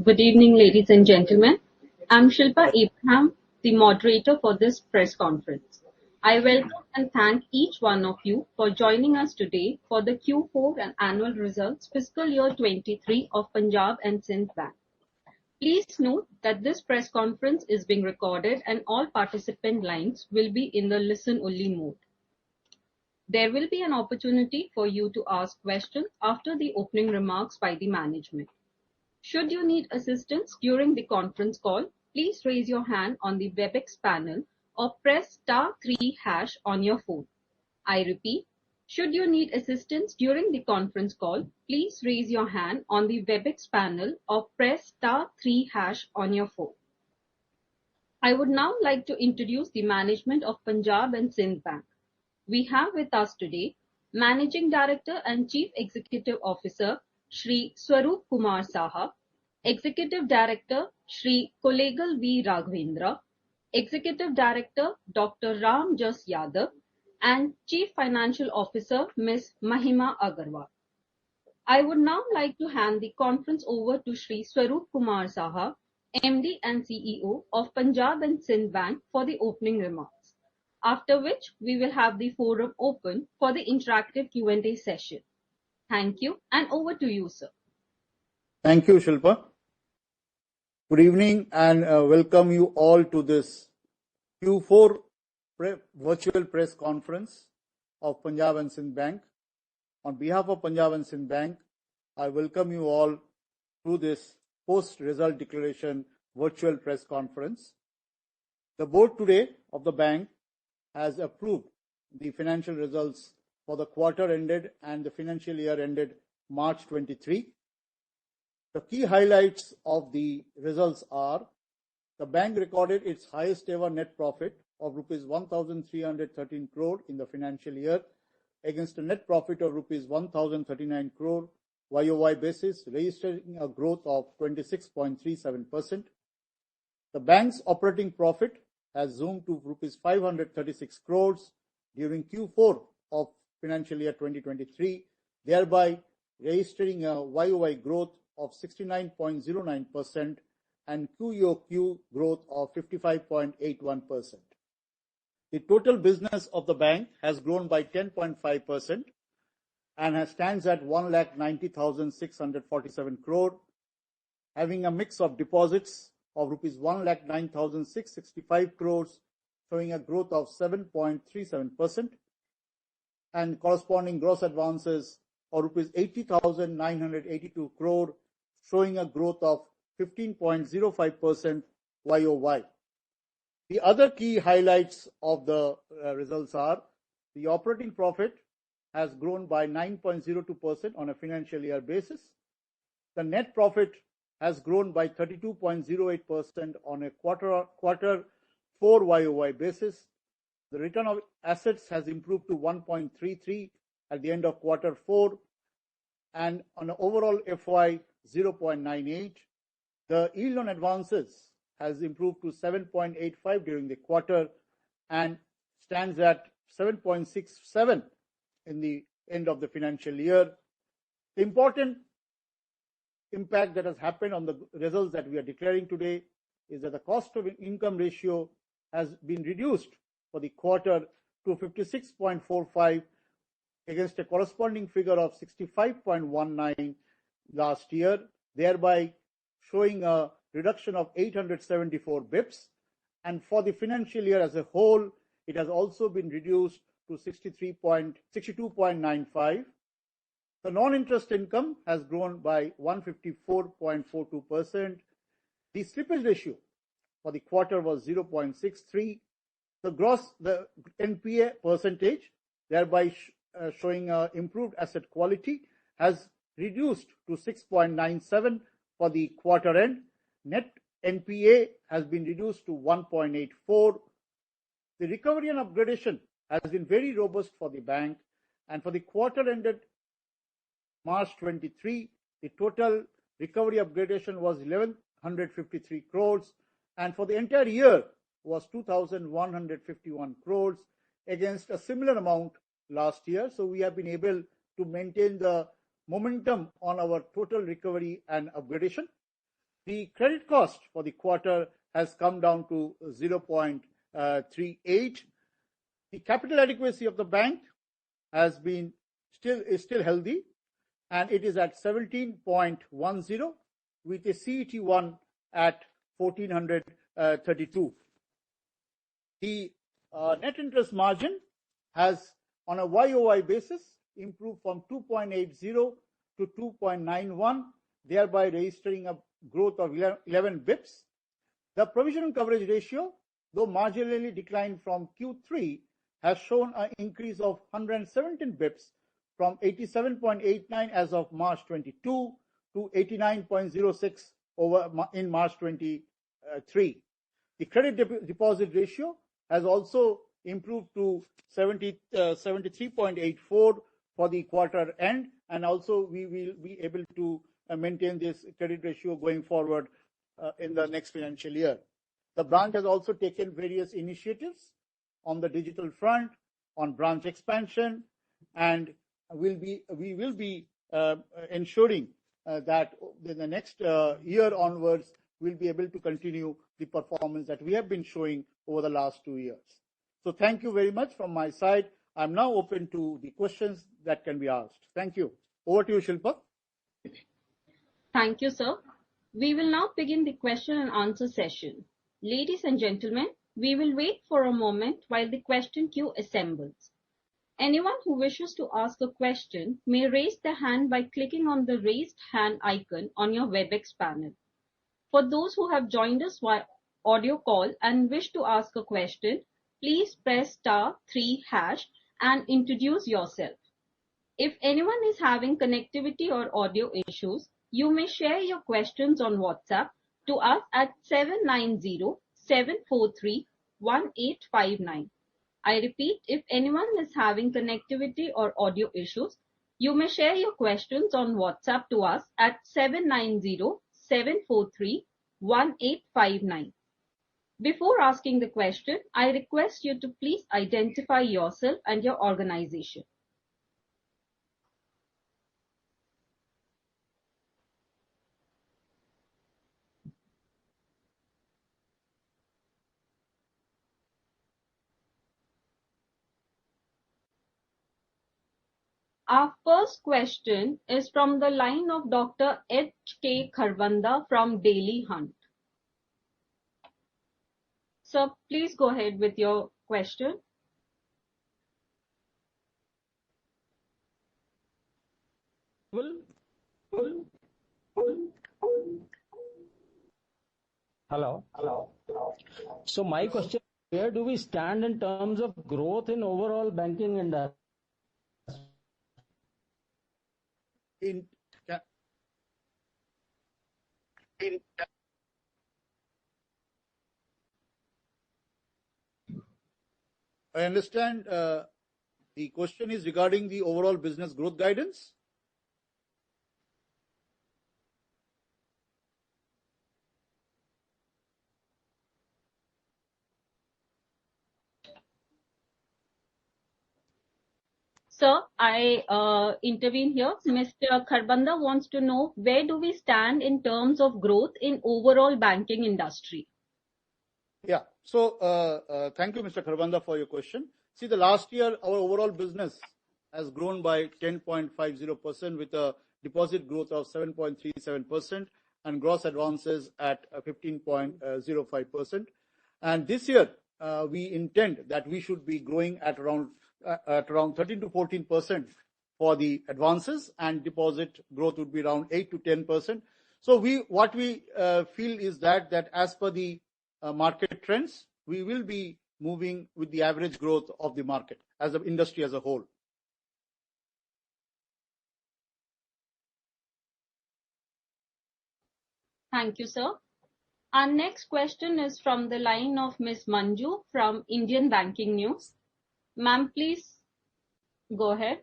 Good evening, ladies and gentlemen. I'm Shilpa Abraham, the moderator for this press conference. I welcome and thank each one of you for joining us today for the Q4 and annual results fiscal year 23 of Punjab and Sindh Bank. Please note that this press conference is being recorded and all participant lines will be in the listen-only mode. There will be an opportunity for you to ask questions after the opening remarks by the management. Should you need assistance during the conference call, please raise your hand on the WebEx panel or press *3# on your phone. I repeat, should you need assistance during the conference call, please raise your hand on the WebEx panel or press *3# on your phone. I would now like to introduce the management of Punjab and Sindh Bank. We have with us today Managing Director and Chief Executive Officer Shri Swaroop Kumar Saha, Executive Director Shri Kolegal V. Raghavendra, Executive Director Dr. Ram Jas Yadav, and Chief Financial Officer Ms. Mahima Agarwal. I would now like to hand the conference over to Shri Swaroop Kumar Saha, MD and CEO of Punjab and Sindh Bank for the opening remarks, after which we will have the forum open for the interactive Q&A session. Thank you, and over to you, sir. Thank you, Shilpa. Good evening and welcome you all to this Q4 virtual press conference of Punjab and Sindh Bank. On behalf of Punjab and Sindh Bank, I welcome you all to this post-result declaration virtual press conference. The board today of the bank has approved the financial results for the quarter ended and the financial year ended March 23. The key highlights of the results are: the bank recorded its highest ever net profit of rupees 1,313 crore in the financial year against a net profit of rupees 1,039 crore YOY basis, registering a growth of 26.37%. The bank's operating profit has zoomed to rupees 536 crores during Q4 of financial year 2023, thereby registering a YOY growth of 69.09% and QOQ growth of 55.81%. The total business of the bank has grown by 10.5% and stands at 1,90,647 crore, having a mix of deposits of rupees 1,09,665 crores, showing a growth of 7.37%, and corresponding gross advances of rupees 80,982 crore, showing a growth of 15.05% YOY. The other key highlights of the results are: the operating profit has grown by 9.02% on a financial year basis. The net profit has grown by 32.08% on a quarter 4 YOY basis. The return of assets has improved to 1.33 at the end of quarter 4, and on an overall FY 0.98. The yield on advances has improved to 7.85 during the quarter and stands at 7.67 in the end of the financial year. The important impact that has happened on the results that we are declaring today is that the cost of income ratio has been reduced for the quarter to 56.45 against a corresponding figure of 65.19 last year, thereby showing a reduction of 874 bips. And for the financial year as a whole, it has also been reduced to 62.95. The non-interest income has grown by 154.42%. The slippage ratio for the quarter was 0.63. The NPA percentage, thereby showing improved asset quality, has reduced to 6.97 for the quarter end. Net NPA has been reduced to 1.84. The recovery and upgradation has been very robust for the bank, and for the quarter ended March 23, the total recovery upgradation was 1,153 crores, and for the entire year was 2,151 crores against a similar amount last year. So we have been able to maintain the momentum on our total recovery and upgradation. The credit cost for the quarter has come down to 0.38. The capital adequacy of the bank is still healthy, and it is at 17.10 with a CET1 at 1432. The net interest margin has, on a YOY basis, improved from 2.80 to 2.91, thereby registering a growth of 11 bips. The provision coverage ratio, though marginally declined from Q3, has shown an increase of 117 bips from 87.89 as of March 22 to 89.06 in March 23. The credit deposit ratio has also improved to 73.84 for the quarter end, and also we will be able to maintain this credit ratio going forward in the next financial year. The branch has also taken various initiatives on the digital front, on branch expansion, and we will be ensuring that in the next year onwards, we'll be able to continue the performance that we have been showing over the last 2 years. So thank you very much from my side. I'm now open to the questions that can be asked. Thank you. Over to you, Shilpa. Thank you, sir. We will now begin the question and answer session. Ladies and gentlemen, we will wait for a moment while the question queue assembles. Anyone who wishes to ask a question may raise their hand by clicking on the raised hand icon on your WebEx panel. For those who have joined us via audio call and wish to ask a question, please press *3# and introduce yourself. If anyone is having connectivity or audio issues, you may share your questions on WhatsApp to us at 790-743-1859. I repeat, if anyone is having connectivity or audio issues, you may share your questions on WhatsApp to us at 790-743-1859. Before asking the question, I request you to please identify yourself and your organization. Our first question is from the line of Dr. H.K. Kharbanda from Daily Hunt. Sir, please go ahead with your question. Hello. So my question, where do we stand in terms of growth in overall banking industry? I understand the question is regarding the overall business growth guidance. Sir, I intervene here. Mr. Kharbanda wants to know, where do we stand in terms of growth in overall banking industry? Yeah. So thank you, Mr. Kharbanda, for your question. See, the last year, our overall business has grown by 10.50% with a deposit growth of 7.37% and gross advances at 15.05%. And this year, we intend that we should be growing at around 13 to 14% for the advances, and deposit growth would be around 8 to 10%. So what we feel is that as per the market trends, we will be moving with the average growth of the market as an industry as a whole. Thank you, sir. Our next question is from the line of Ms. Manju from Indian Banking News. Ma'am, please go ahead.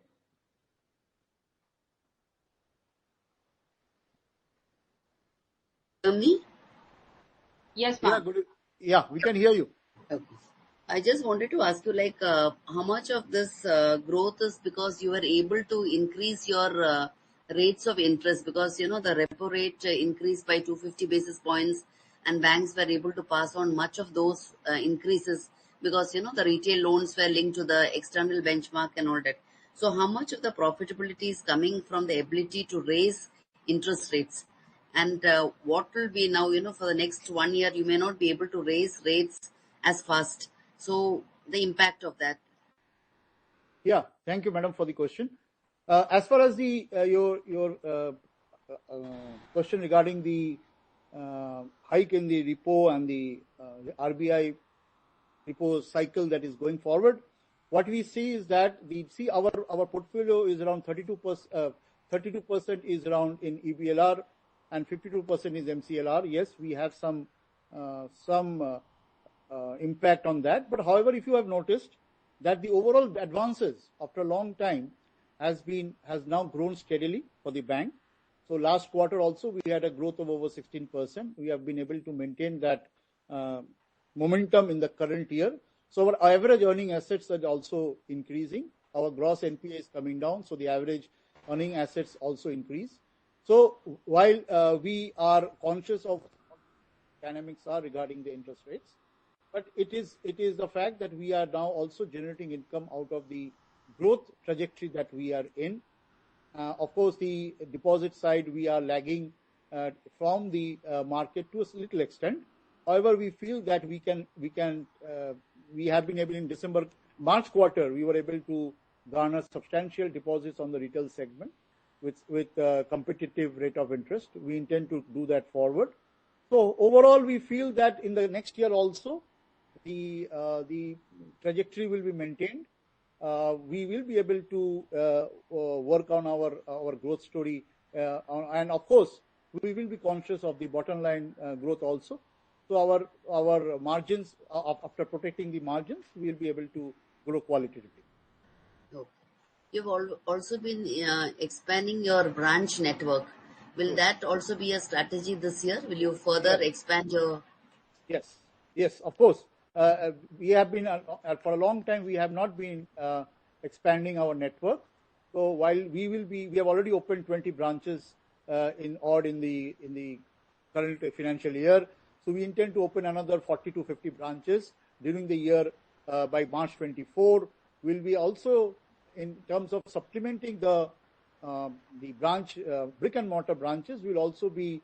Me? Yes, ma'am. Yeah, we can hear you. Okay. I just wanted to ask you, how much of this growth is because you were able to increase your rates of interest, because the repo rate increased by 250 basis points, and banks were able to pass on much of those increases, because the retail loans were linked to the external benchmark and all that. So how much of the profitability is coming from the ability to raise interest rates? And what will be now, for the next 1 year, you may not be able to raise rates as fast. So the impact of that. Yeah, thank you, madam, for the question. As far as the your question regarding the hike in the repo and the RBI repo cycle that is going forward, what we see is that our portfolio is around 32%. 32% is around in EBLR and 52% is MCLR. Yes, we have some impact on that. But however, if you have noticed that the overall advances after a long time has now grown steadily for the bank. So last quarter also we had a growth of over 16%. We have been able to maintain that momentum in the current year. So our average earning assets are also increasing. Our gross NPA is coming down, so the average earning assets also increase. So while we are conscious of what dynamics are regarding the interest rates, but it is the fact that we are now also generating income out of the growth trajectory that we are in. Of course, the deposit side, we are lagging from the market to a little extent. However, we feel that we have been able in March quarter, we were able to garner substantial deposits on the retail segment with competitive rate of interest. We intend to do that forward. So overall, we feel that in the next year also, the trajectory will be maintained. We will be able to work on our growth story, and of course, we will be conscious of the bottom line growth also. So our margins, after protecting the margins, we will be able to grow qualitatively. Okay. You've also been expanding your branch network. Will that also be a strategy this year? Will you further expand your? Yes, of course. We have been for a long time. We have not been expanding our network. So while we have already opened 20 branches in the current financial year. So we intend to open another 40 to 50 branches during the year by March 24. We'll be also, in terms of supplementing the branch brick and mortar branches, we'll also be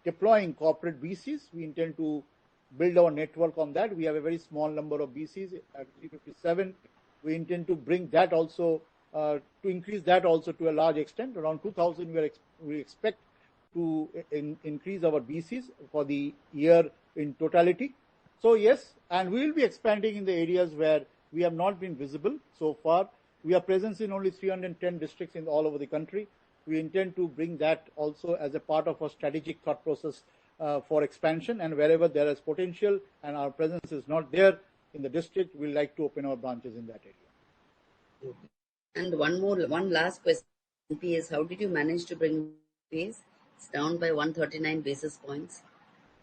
deploying corporate BCs. We intend to build our network on that. We have a very small number of BCs at 357. We intend to bring that also to increase that also to a large extent. Around 2,000 we expect to increase our BCs for the year in totality. So yes, and we will be expanding in the areas where we have not been visible so far. We are present in only 310 districts in all over the country. We intend to bring that also as a part of our strategic thought process for expansion, and wherever there is potential and our presence is not there in the district, we like to open our branches in that area. And one last question. NPAs, how did you manage to bring NPAs? It's down by 139 basis points.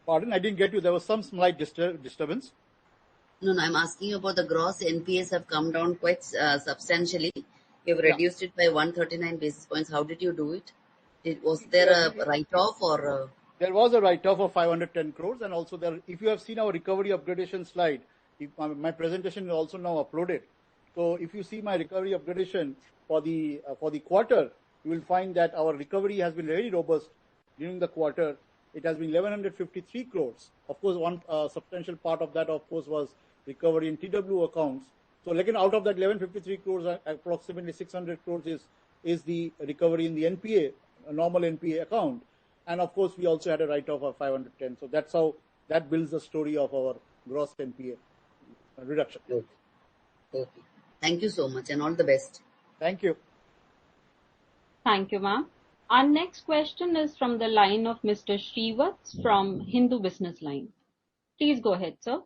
Pardon, I didn't get you. There was some slight disturbance. No, I'm asking you about the gross NPAs have come down quite substantially. You've reduced it by 139 basis points. How did you do it? Was there a write-off or? There was a write-off of 510 crores, and also there. If you have seen our recovery upgradation slide, my presentation is also now uploaded. So if you see my recovery upgradation for the quarter, you will find that our recovery has been very robust during the quarter. It has been 1153 crores. Of course, one substantial part of that, of course, was recovery in TW accounts. So, like out of that 1153 crores, approximately 600 crores is the recovery in the NPA, a normal NPA account. And of course, we also had a write-off of 510. So that's how that builds the story of our gross NPA reduction. Okay. Thank you so much, and all the best. Thank you. Thank you, ma'am. Our next question is from the line of Mr. Shrivats from Hindu Business Line. Please go ahead, sir.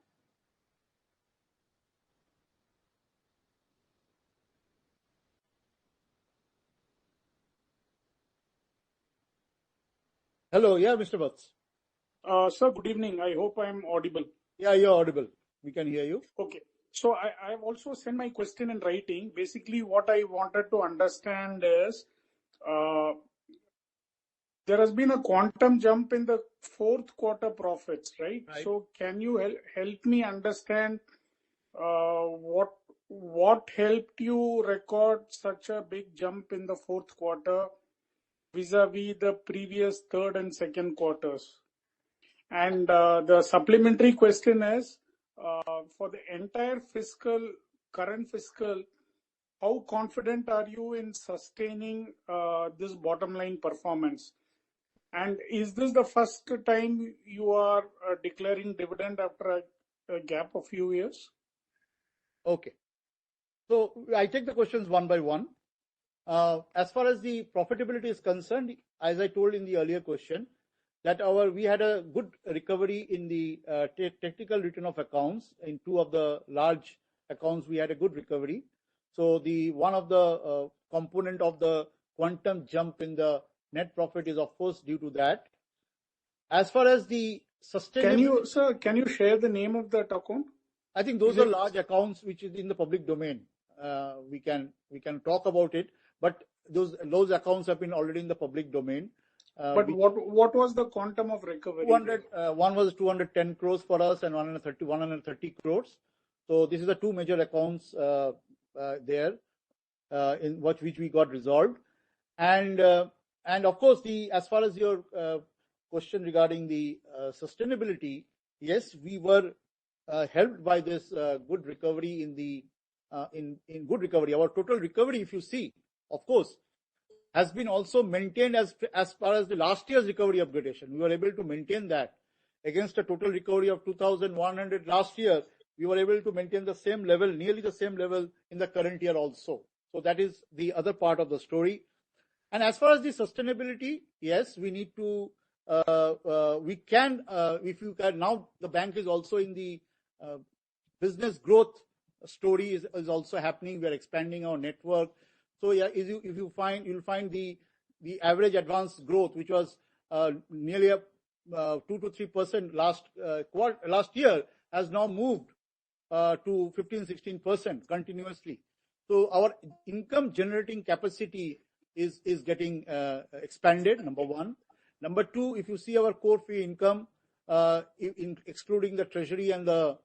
Hello, yeah, Mr. Vats. Sir, good evening. I hope I'm audible. Yeah, you're audible. We can hear you. Okay. So I've also sent my question in writing. Basically, what I wanted to understand is there has been a quantum jump in the fourth quarter profits, right? Right. So can you help me understand what helped you record such a big jump in the fourth quarter vis-a-vis the previous third and second quarters? And the supplementary question is, for the entire current fiscal, how confident are you in sustaining this bottom line performance? And is this the first time you are declaring dividend after a gap of few years? Okay. So I take the questions one by one. As far as the profitability is concerned, as I told in the earlier question, that we had a good recovery in the technical return of accounts. In two of the large accounts, we had a good recovery. So one of the component of the quantum jump in the net profit is of course due to that. As far as the sustainability, Can you share the name of that account? I think those are large accounts which is in the public domain. We can talk about it, but those accounts have been already in the public domain. But what was the quantum of recovery? One was 210 crores for us and 130 crores. So this is the two major accounts there in which we got resolved. And of course, as far as your question regarding the sustainability, yes, we were helped by this good recovery in good recovery. Our total recovery, if you see, of course, has been also maintained as far as the last year's recovery upgradation. We were able to maintain that against a total recovery of 2,100 last year. We were able to maintain the same level, nearly the same level in the current year also. So that is the other part of the story. And as far as the sustainability, yes, we need to, if you can, now the bank is also in the business growth story is also happening. We are expanding our network. So yeah, you'll find the average advance growth, which was nearly 2 to 3% last year, has now moved to 15-16% continuously. So our income generating capacity is getting expanded. Number one. Number two, if you see our core fee income, excluding the treasury and the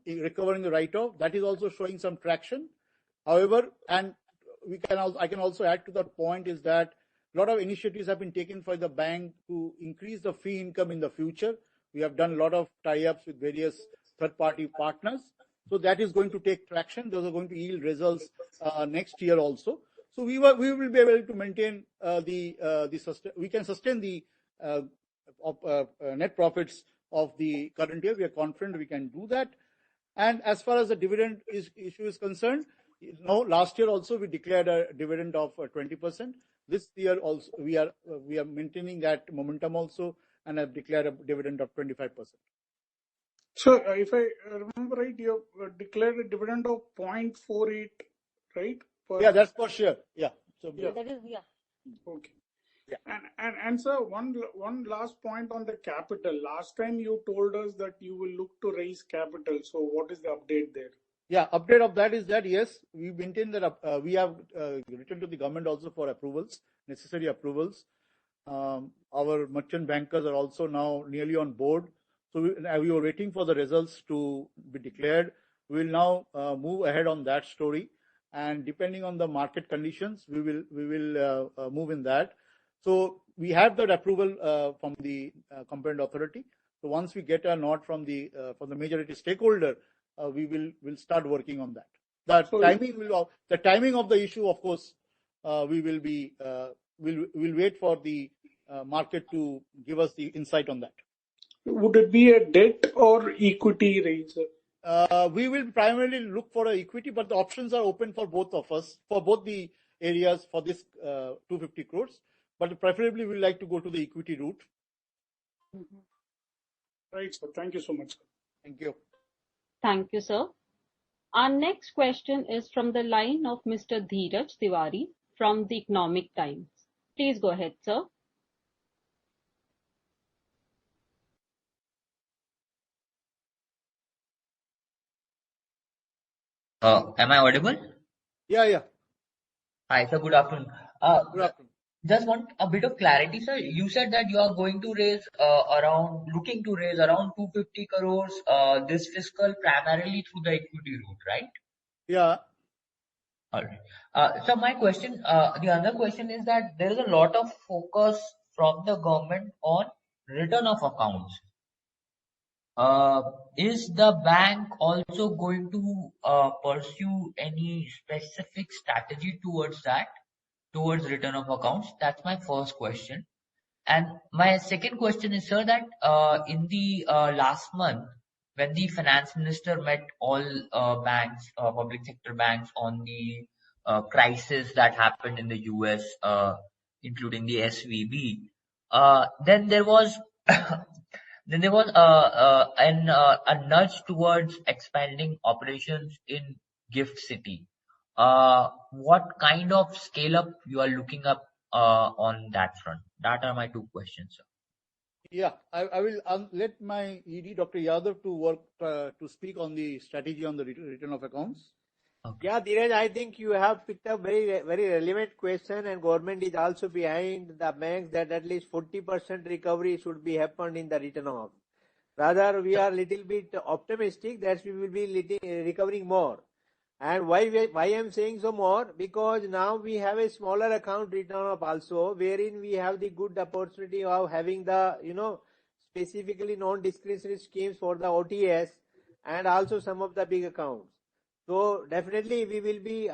recovering the write-off, that is also showing some traction. However, and I can also add to that point is that a lot of initiatives have been taken for the bank to increase the fee income in the future. We have done a lot of tie-ups with various third-party partners. So that is going to take traction. Those are going to yield results next year also. So we will be able to maintain we can sustain the net profits of the current year. We are confident we can do that. And as far as the dividend issue is concerned, last year also we declared a dividend of 20%. This year also we are maintaining that momentum also and have declared a dividend of 25%. So if I remember right, you have declared a dividend of 0.48, right? Yeah, that's for sure. Yeah. So yeah. That is, yeah. Okay. Yeah. And sir, one last point on the capital. Last time you told us that you will look to raise capital. So what is the update there? Yeah, update of that is that yes, we maintain that we have written to the government also for approvals, necessary approvals. Our merchant bankers are also now nearly on board. So we were waiting for the results to be declared. We will now move ahead on that story, and depending on the market conditions, we will move in that. So we have that approval from the competent authority. So once we get a nod from the majority stakeholder, we will start working on that. The timing of the issue, of course, we'll wait for the market to give us the insight on that. Would it be a debt or equity raise? We will primarily look for an equity, but the options are open for both of us, for both the areas for this 250 crores. But preferably, we like to go to the equity route. Right, sir. Thank you so much. Thank you. Thank you, sir. Our next question is from the line of Mr. Dheeraj Tiwari from the Economic Times. Please go ahead, sir. Am I audible? Yeah. Hi, sir. Good afternoon. Good afternoon. Just want a bit of clarity, sir. You said that you are going to raise looking to raise around 250 crores this fiscal, primarily through the equity route, right? Yeah. All right. So my question, the other question is that there is a lot of focus from the government on return of accounts. Is the bank also going to pursue any specific strategy towards that, towards return of accounts? That's my first question. And my second question is, sir, that in the last month, when the finance minister met all banks, public sector banks, on the crisis that happened in the US, including the SVB, then there was a nudge towards expanding operations in Gift City. What kind of scale up you are looking up on that front? That are my two questions, sir. Yeah, I will let my ED, Dr. Yadav, to work to speak on the strategy on the return of accounts. Okay. Yeah, Dheeraj, I think you have picked up very relevant question, and government is also behind the banks that at least 40% recovery should be happened in the return of. Rather, we are little bit optimistic that we will be recovering more. And why I am saying so more? Because now we have a smaller account return of also, wherein we have the good opportunity of having the, specifically non-discretionary schemes for the OTS and also some of the big accounts. So definitely we will be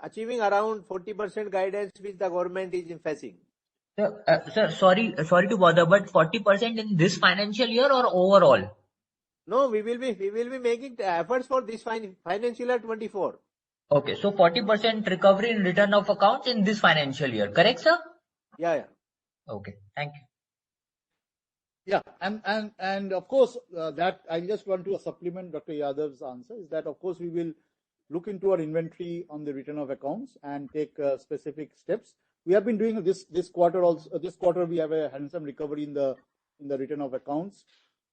achieving around 40% guidance which the government is emphasizing. Sir, sorry to bother, but 40% in this financial year or overall? No, we will be making efforts for this financial year 24. Okay, so 40% recovery in return of accounts in this financial year, correct, sir? Yeah. Okay, thank you. Yeah, and of course that I just want to supplement Dr. Yadav's answer is that of course we will look into our inventory on the return of accounts and take specific steps. We have been doing this quarter also. This quarter we have a handsome recovery in the return of accounts.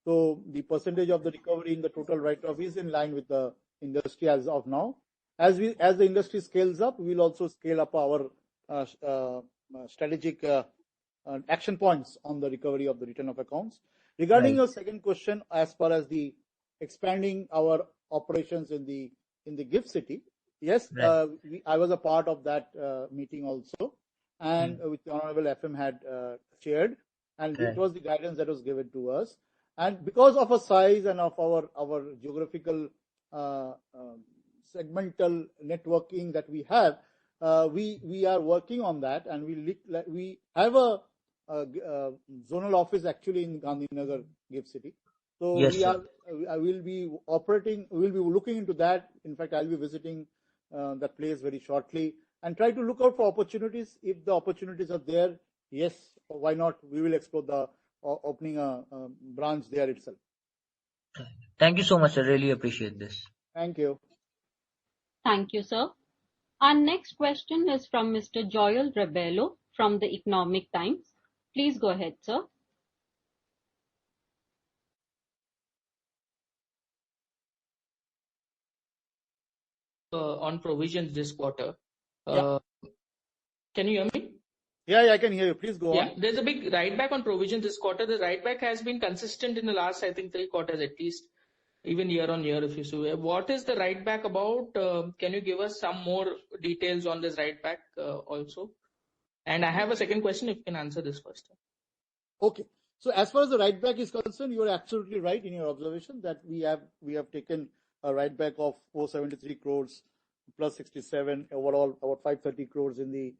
So the percentage of the recovery in the total write-off is in line with the industry as of now. As the industry scales up, we will also scale up our strategic action points on the recovery of the return of accounts. Regarding your second question, as far as the expanding our operations in the Gift City, yes, I was a part of that meeting also, and which the Honorable FM had chaired, and it was the guidance that was given to us. And because of our size and of our geographical segmental networking that we have, we are working on that, and we have a zonal office actually in Gandhinagar, Gift City. So yes, I will be looking into that. In fact, I'll be visiting that place very shortly and try to look out for opportunities. If the opportunities are there, yes, why not? We will explore the opening a branch there itself. Thank you so much, sir. Really appreciate this. Thank you. Thank you, sir. Our next question is from Mr. Joel Rebello from the Economic Times. Please go ahead, sir. On provisions this quarter. Can you hear me? Yeah, I can hear you. Please go on. Yeah, there's a big write back on provision this quarter. The write back has been consistent in the last, I think, 3 quarters at least, even year on year if you see. What is the write back about? Can you give us some more details on this write back also? And I have a second question if you can answer this first. Okay. So as far as the write back is concerned, you are absolutely right in your observation that we have taken a write back of 473 crores plus 67 overall, about 530 crores in the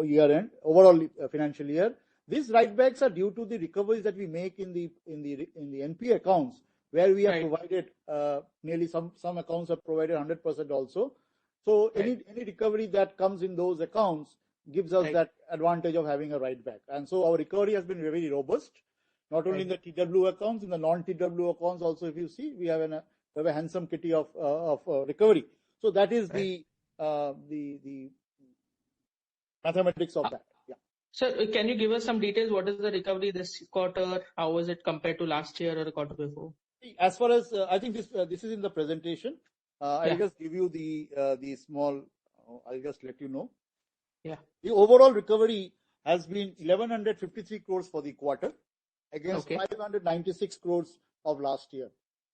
year end overall financial year. These write backs are due to the recoveries that we make in the NPA accounts, where we have provided nearly some accounts have provided 100% also. So any recovery that comes in those accounts gives us that advantage of having a write back. And so our recovery has been very robust, not only in the TW accounts, in the non-TW accounts also. If you see, we have a handsome kitty of recovery. So that is the mathematics of that. Yeah. Sir, can you give us some details? What is the recovery this quarter? How was it compared to last year or the quarter before? As far as I think this is in the presentation. I'll just give you the small. I'll just let you know. Yeah. The overall recovery has been 1153 crores for the quarter against 596 crores of last year.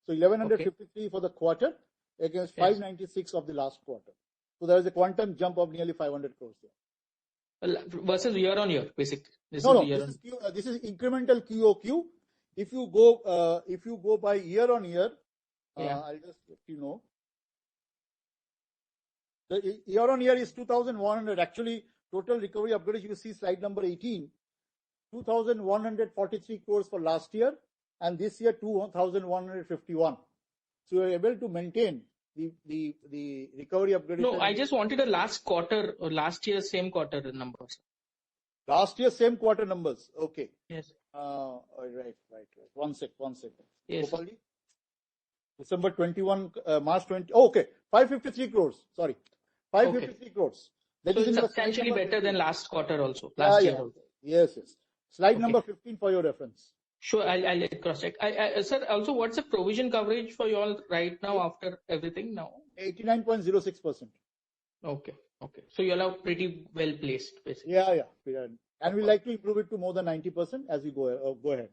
So 1153 for the quarter against 596 of the last quarter. So there is a quantum jump of nearly 500 crores there. Versus year on year, basically. This is incremental QOQ. If you go by year on year, I'll just let you know. The year on year is 2,100. Actually, total recovery upgrade, you see slide number 18, 2,143 crores for last year, and this year 2,151. So we are able to maintain the recovery upgrade. No, I just wanted a last quarter or last year's same quarter numbers. Last year's same quarter numbers. Okay. Yes. Right. One sec. Yes. Gopalji? December 21, March 20. Oh, okay. 553 crores. Sorry. 553 crores. That is substantially better than last quarter also. Last year also. Yes. Slide number 15 for your reference. Sure, I'll cross check. Sir, also, what's the provision coverage for you all right now after everything now? 89.06%. Okay. So you all are pretty well placed, basically. Yeah. And we like to improve it to more than 90% as we go ahead.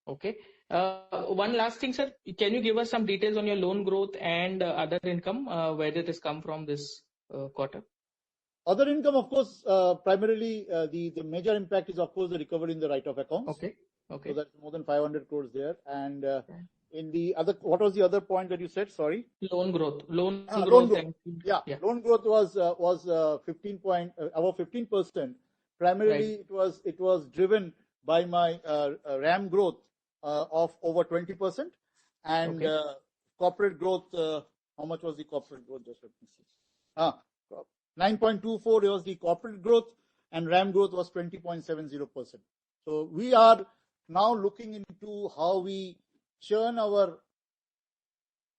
Okay. One last thing, sir. Can you give us some details on your loan growth and other income, where did this come from this quarter? Other income, of course, primarily the major impact is, of course, the recovery in the write-off accounts. Okay. So that's more than 500 crores there. And in the other, what was the other point that you said? Sorry. Loan growth. Loan growth. Loan growth was above 15%. Primarily, it was driven by my RAM growth of over 20%, and corporate growth. How much was the corporate growth? Just let me see. 9.24 was the corporate growth, and RAM growth was 20.70%. So we are now looking into how we churn our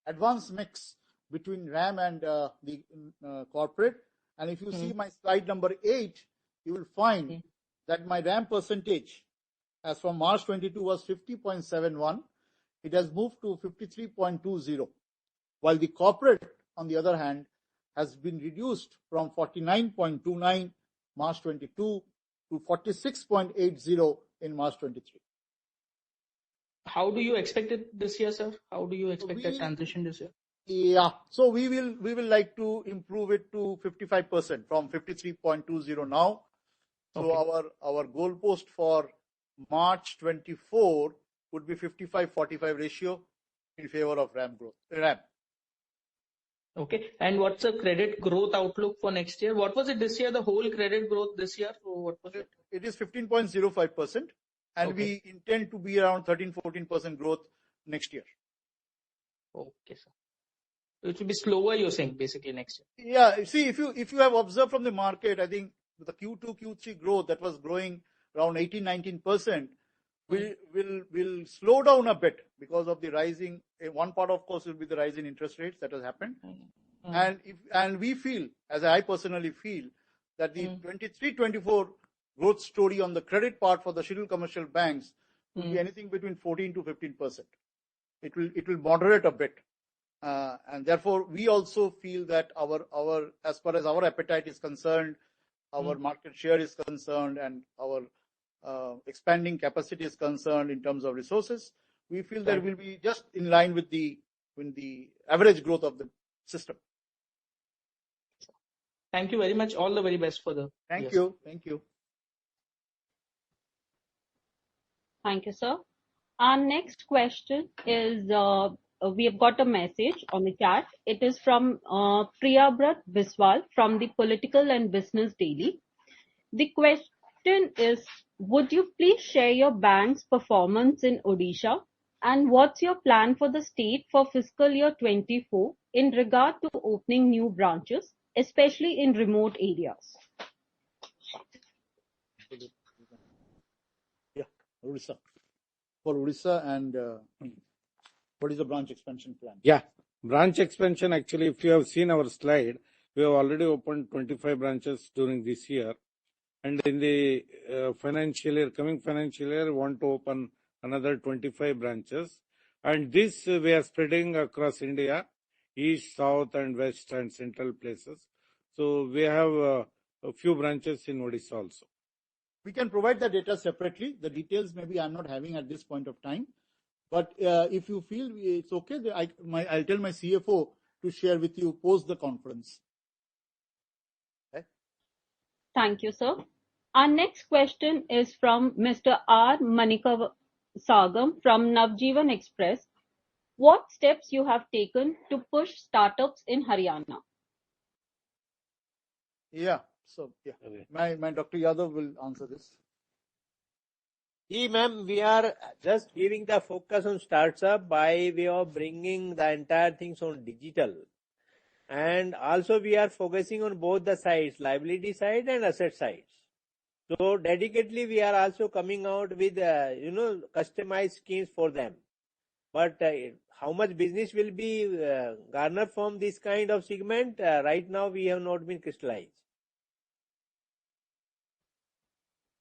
advance mix between RAM and the corporate. And if you see my slide number 8, you will find that my RAM percentage as from March 22 was 50.71. It has moved to 53.20, while the corporate, on the other hand, has been reduced from 49.29 March 22 to 46.80 in March 23. How do you expect it this year, sir? How do you expect that transition this year? Yeah, so we will like to improve it to 55% from 53.20 now. So our goalpost for March 24 would be 55-45 ratio in favor of RAM growth. Okay, and what's the credit growth outlook for next year? What was it this year? The whole credit growth this year? So what was it? It is 15.05%, and we intend to be around 13-14% growth next year. Okay, sir. It will be slower, you're saying, basically next year. Yeah, see, if you have observed from the market, I think the Q2, Q3 growth that was growing around 18-19% will slow down a bit because of the rising. One part, of course, will be the rise in interest rates that has happened, and we feel, as I personally feel, that the 23-24 growth story on the credit part for the scheduled commercial banks will be anything between 14-15%. It will moderate a bit. And therefore, we also feel that our as far as our appetite is concerned, our market share is concerned, and our expanding capacity is concerned in terms of resources, we feel that we'll be just in line with the average growth of the system. Thank you very much. All the very best for the. Thank you. Thank you. Thank you, sir. Our next question is. We have got a message on the chat. It is from Priyabrat Biswal from the Political and Business Daily. The question is, would you please share your bank's performance in Odisha, and what's your plan for the state for fiscal year 24 in regard to opening new branches, especially in remote areas? Yeah, Odisha. For Odisha and what is the branch expansion plan? Yeah, branch expansion, actually, if you have seen our slide, we have already opened 25 branches during this year. And in the coming financial year, we want to open another 25 branches. And this we are spreading across India, east, south, and west, and central places. So we have a few branches in Odisha also. We can provide the data separately. The details maybe I'm not having at this point of time. But if you feel it's okay, I'll tell my CFO to share with you post the conference. Okay. Thank you, sir. Our next question is from Mr. R. Manikasagam from Navjeevan Express. What steps you have taken to push startups in Haryana? Yeah. So my Dr. Yadav will answer this. Ma'am, we are just giving the focus on startup by way of bringing the entire things on digital. And also we are focusing on both the sides, liability side and asset sides. So dedicatedly we are also coming out with, customized schemes for them. But how much business will be garnered from this kind of segment, right now we have not been crystallized.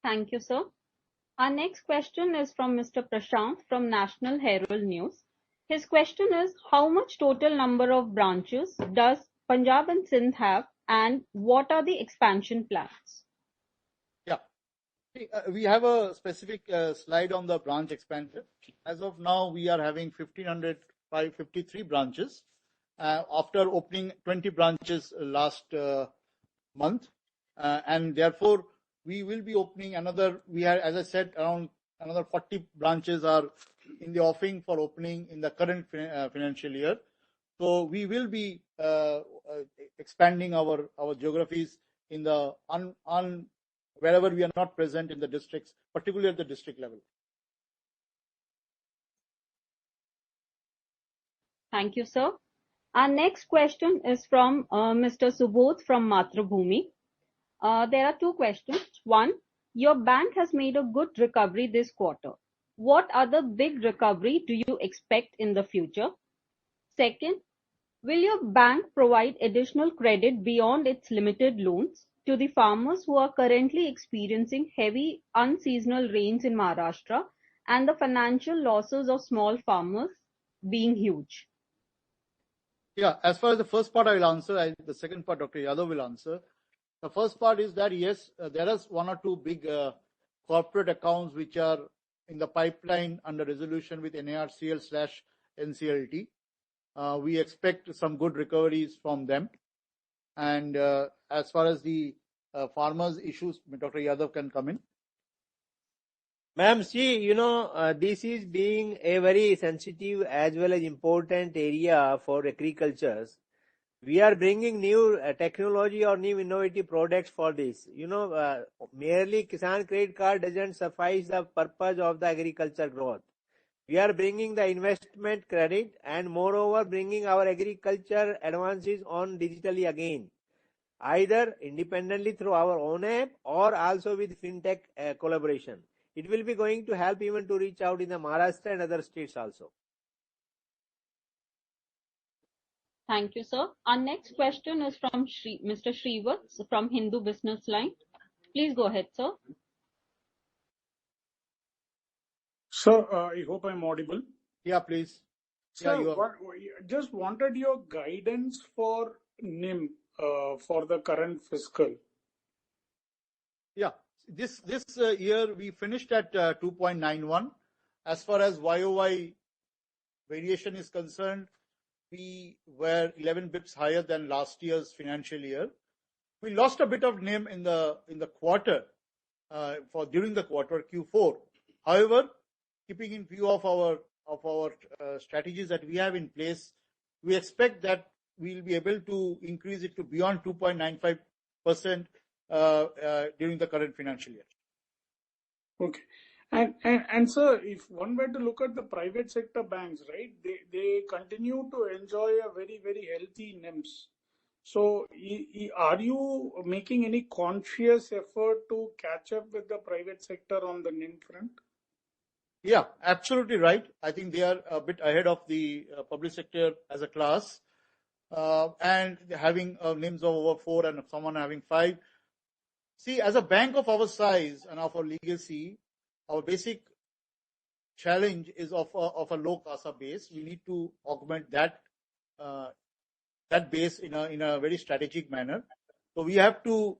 Thank you, sir. Our next question is from Mr. Prashant from National Herald News. His question is, how much total number of branches does Punjab and Sindh have, and what are the expansion plans? Yeah. We have a specific slide on the branch expansion. As of now, we are having 1,553 branches after opening 20 branches last month. And therefore, we will be opening another, as I said, around another 40 branches are in the offing for opening in the current financial year. So we will be expanding our geographies in the wherever we are not present in the districts, particularly at the district level. Thank you, sir. Our next question is from Mr. Subodh from Mathrubhumi. There are two questions. One, your bank has made a good recovery this quarter. What other big recovery do you expect in the future? Second, will your bank provide additional credit beyond its limited loans to the farmers who are currently experiencing heavy unseasonal rains in Maharashtra and the financial losses of small farmers being huge? Yeah, as far as the first part I will answer, the second part Dr. Yadav will answer. The first part is that yes, there is one or two big corporate accounts which are in the pipeline under resolution with NARCL/NCLT. We expect some good recoveries from them. And as far as the farmers' issues, Dr. Yadav can come in. Ma'am, see, this is being a very sensitive as well as important area for agriculture. We are bringing new technology or new innovative products for this. Merely Kisan Credit Card doesn't suffice the purpose of the agriculture growth. We are bringing the investment credit and moreover bringing our agriculture advances on digitally again, either independently through our own app or also with fintech collaboration. It will be going to help even to reach out in the Maharashtra and other states also. Thank you, sir. Our next question is from Mr. Shrivats from Hindu Business Line. Please go ahead, sir. Sir, I hope I'm audible. Yeah, please. Sir, yeah, just wanted your guidance for NIM for the current fiscal. Yeah, this year we finished at 2.91. As far as YOY variation is concerned, we were 11 bips higher than last year's financial year. We lost a bit of NIM in the quarter during the quarter Q4. However, keeping in view of our strategies that we have in place, we expect that we'll be able to increase it to beyond 2.95% during the current financial year. Okay. And sir, if one were to look at the private sector banks, right, they continue to enjoy a very, very healthy NIMs. So are you making any conscious effort to catch up with the private sector on the NIM front? Yeah, absolutely right. I think they are a bit ahead of the public sector as a class, and having NIMs of over 4 and someone having 5. See, as a bank of our size and of our legacy, our basic challenge is of a low CASA base. We need to augment that base in a very strategic manner. So we have to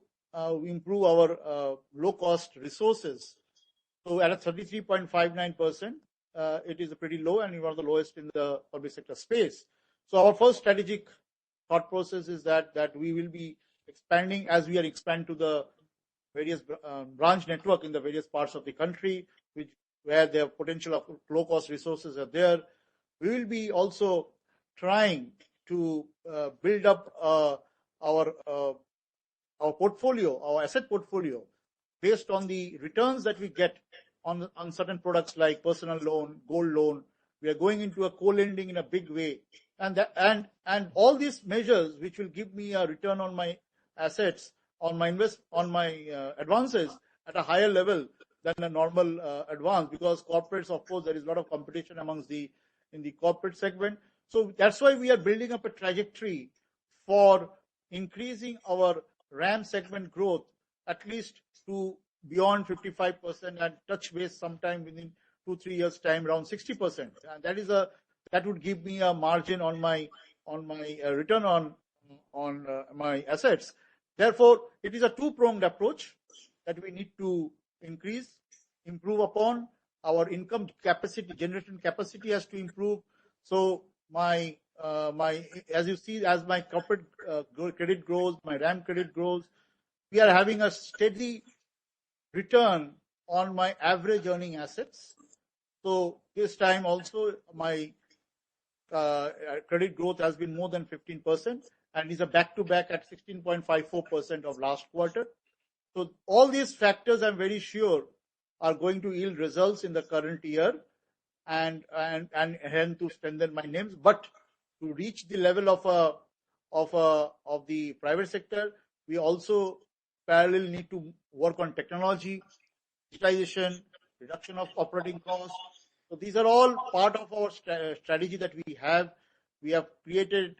improve our low-cost resources. So at a 33.59%, it is pretty low and one of the lowest in the public sector space. So our first strategic thought process is that we will be expanding as we are expand to the various branch network in the various parts of the country, where the potential of low-cost resources are there. We will be also trying to build up our portfolio, our asset portfolio, based on the returns that we get on certain products like personal loan, gold loan. We are going into a co-lending in a big way, and all these measures which will give me a return on my assets, on my advances at a higher level than a normal advance, because corporates, of course, there is a lot of competition in the corporate segment. So that's why we are building up a trajectory for increasing our RAM segment growth at least to beyond 55% and touch base sometime within 2-3 years time around 60%. And that would give me a margin on my return on my assets. Therefore, it is a two-pronged approach that we need to improve upon. Our income capacity, generation capacity has to improve. So as you see, as my corporate credit grows, my RAM credit grows, we are having a steady return on my average earning assets. So this time also my credit growth has been more than 15% and is a back-to-back at 16.54% of last quarter. So all these factors, I'm very sure, are going to yield results in the current year and hence to strengthen my names. But to reach the level of the private sector, we also parallel need to work on technology, digitization, reduction of operating costs. So these are all part of our strategy that we have. We have created,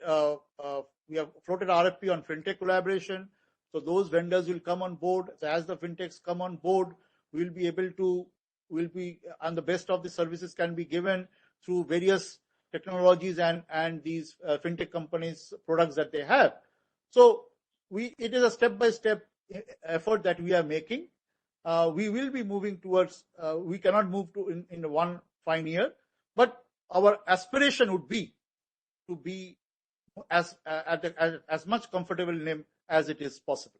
we have floated RFP on fintech collaboration. So those vendors will come on board. So as the fintechs come on board, and the best of the services can be given through various technologies and these fintech companies' products that they have. So it is a step-by-step effort that we are making. We will be moving towards, we cannot move to in one fine year, but our aspiration would be to be as much comfortable NIM as it is possible.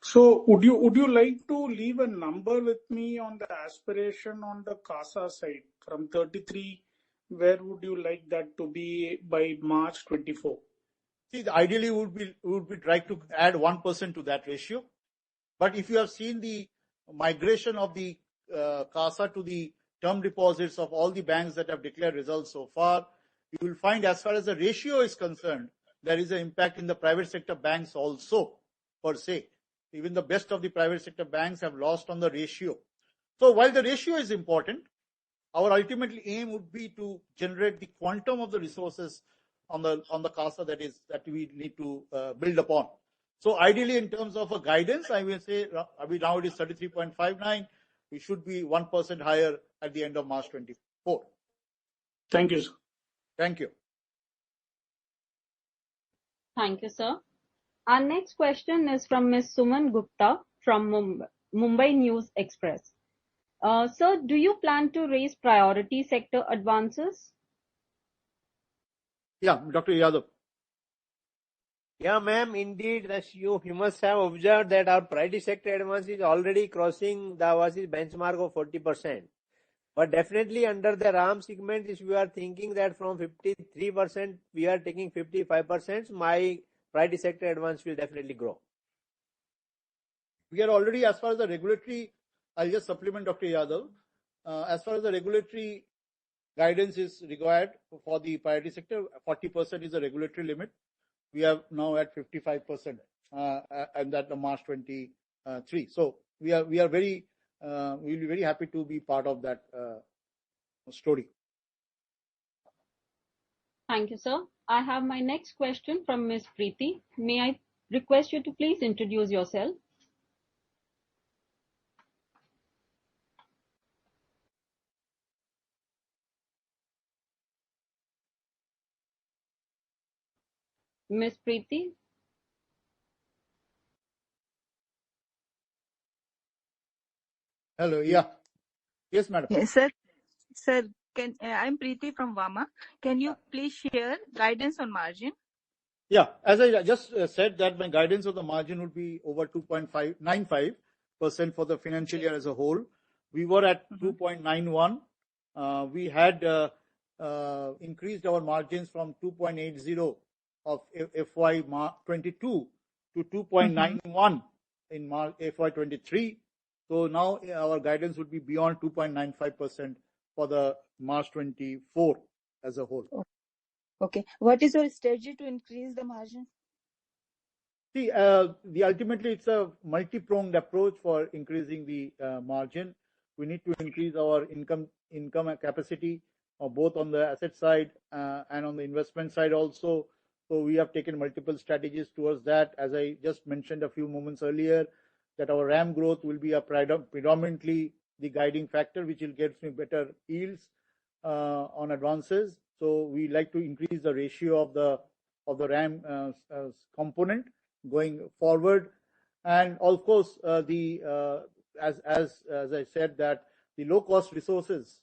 So would you like to leave a number with me on the aspiration on the CASA side from 33? Where would you like that to be by March 24? See, ideally we would be trying to add 1% to that ratio. But if you have seen the migration of the CASA to the term deposits of all the banks that have declared results so far, you will find as far as the ratio is concerned, there is an impact in the private sector banks also, per se. Even the best of the private sector banks have lost on the ratio. So while the ratio is important, our ultimate aim would be to generate the quantum of the resources on the CASA that we need to build upon. So ideally, in terms of a guidance, I will say now it is 33.59. We should be 1% higher at the end of March 24. Thank you, sir. Thank you. Thank you, sir. Our next question is from Ms. Suman Gupta from Mumbai News Express. Sir, do you plan to raise priority sector advances? Yeah, Dr. Yadav. Yeah, ma'am, indeed, you must have observed that our priority sector advance is already crossing the benchmark of 40%. But definitely under the RAM segment, if you are thinking that from 53%, we are taking 55%, my priority sector advance will definitely grow. We are already, as far as the regulatory, I'll just supplement Dr. Yadav. As far as the regulatory guidance is required for the priority sector, 40% is the regulatory limit. We are now at 55%, and that the March 23. So we'll be very happy to be part of that story. Thank you, sir. I have my next question from Ms. Preeti. May I request you to please introduce yourself? Ms. Preeti? Hello. Yeah. Yes, madam. Yes, sir. I'm Preeti from Vama. Can you please share guidance on margin? Yeah. As I just said that my guidance of the margin would be over 2.95% for the financial year as a whole. We were at 2.91. We had increased our margins from 2.80 of FY22 to 2.91 in FY23. So now our guidance would be beyond 2.95% for the March 24 as a whole. Okay. What is your strategy to increase the margin? See, ultimately it's a multi-pronged approach for increasing the margin. We need to increase our income capacity, both on the asset side and on the investment side also. So we have taken multiple strategies towards that. As I just mentioned a few moments earlier, that our RAM growth will be predominantly the guiding factor, which will get me better yields on advances. So we like to increase the ratio of the RAM component going forward, and of course as I said that the low cost resources,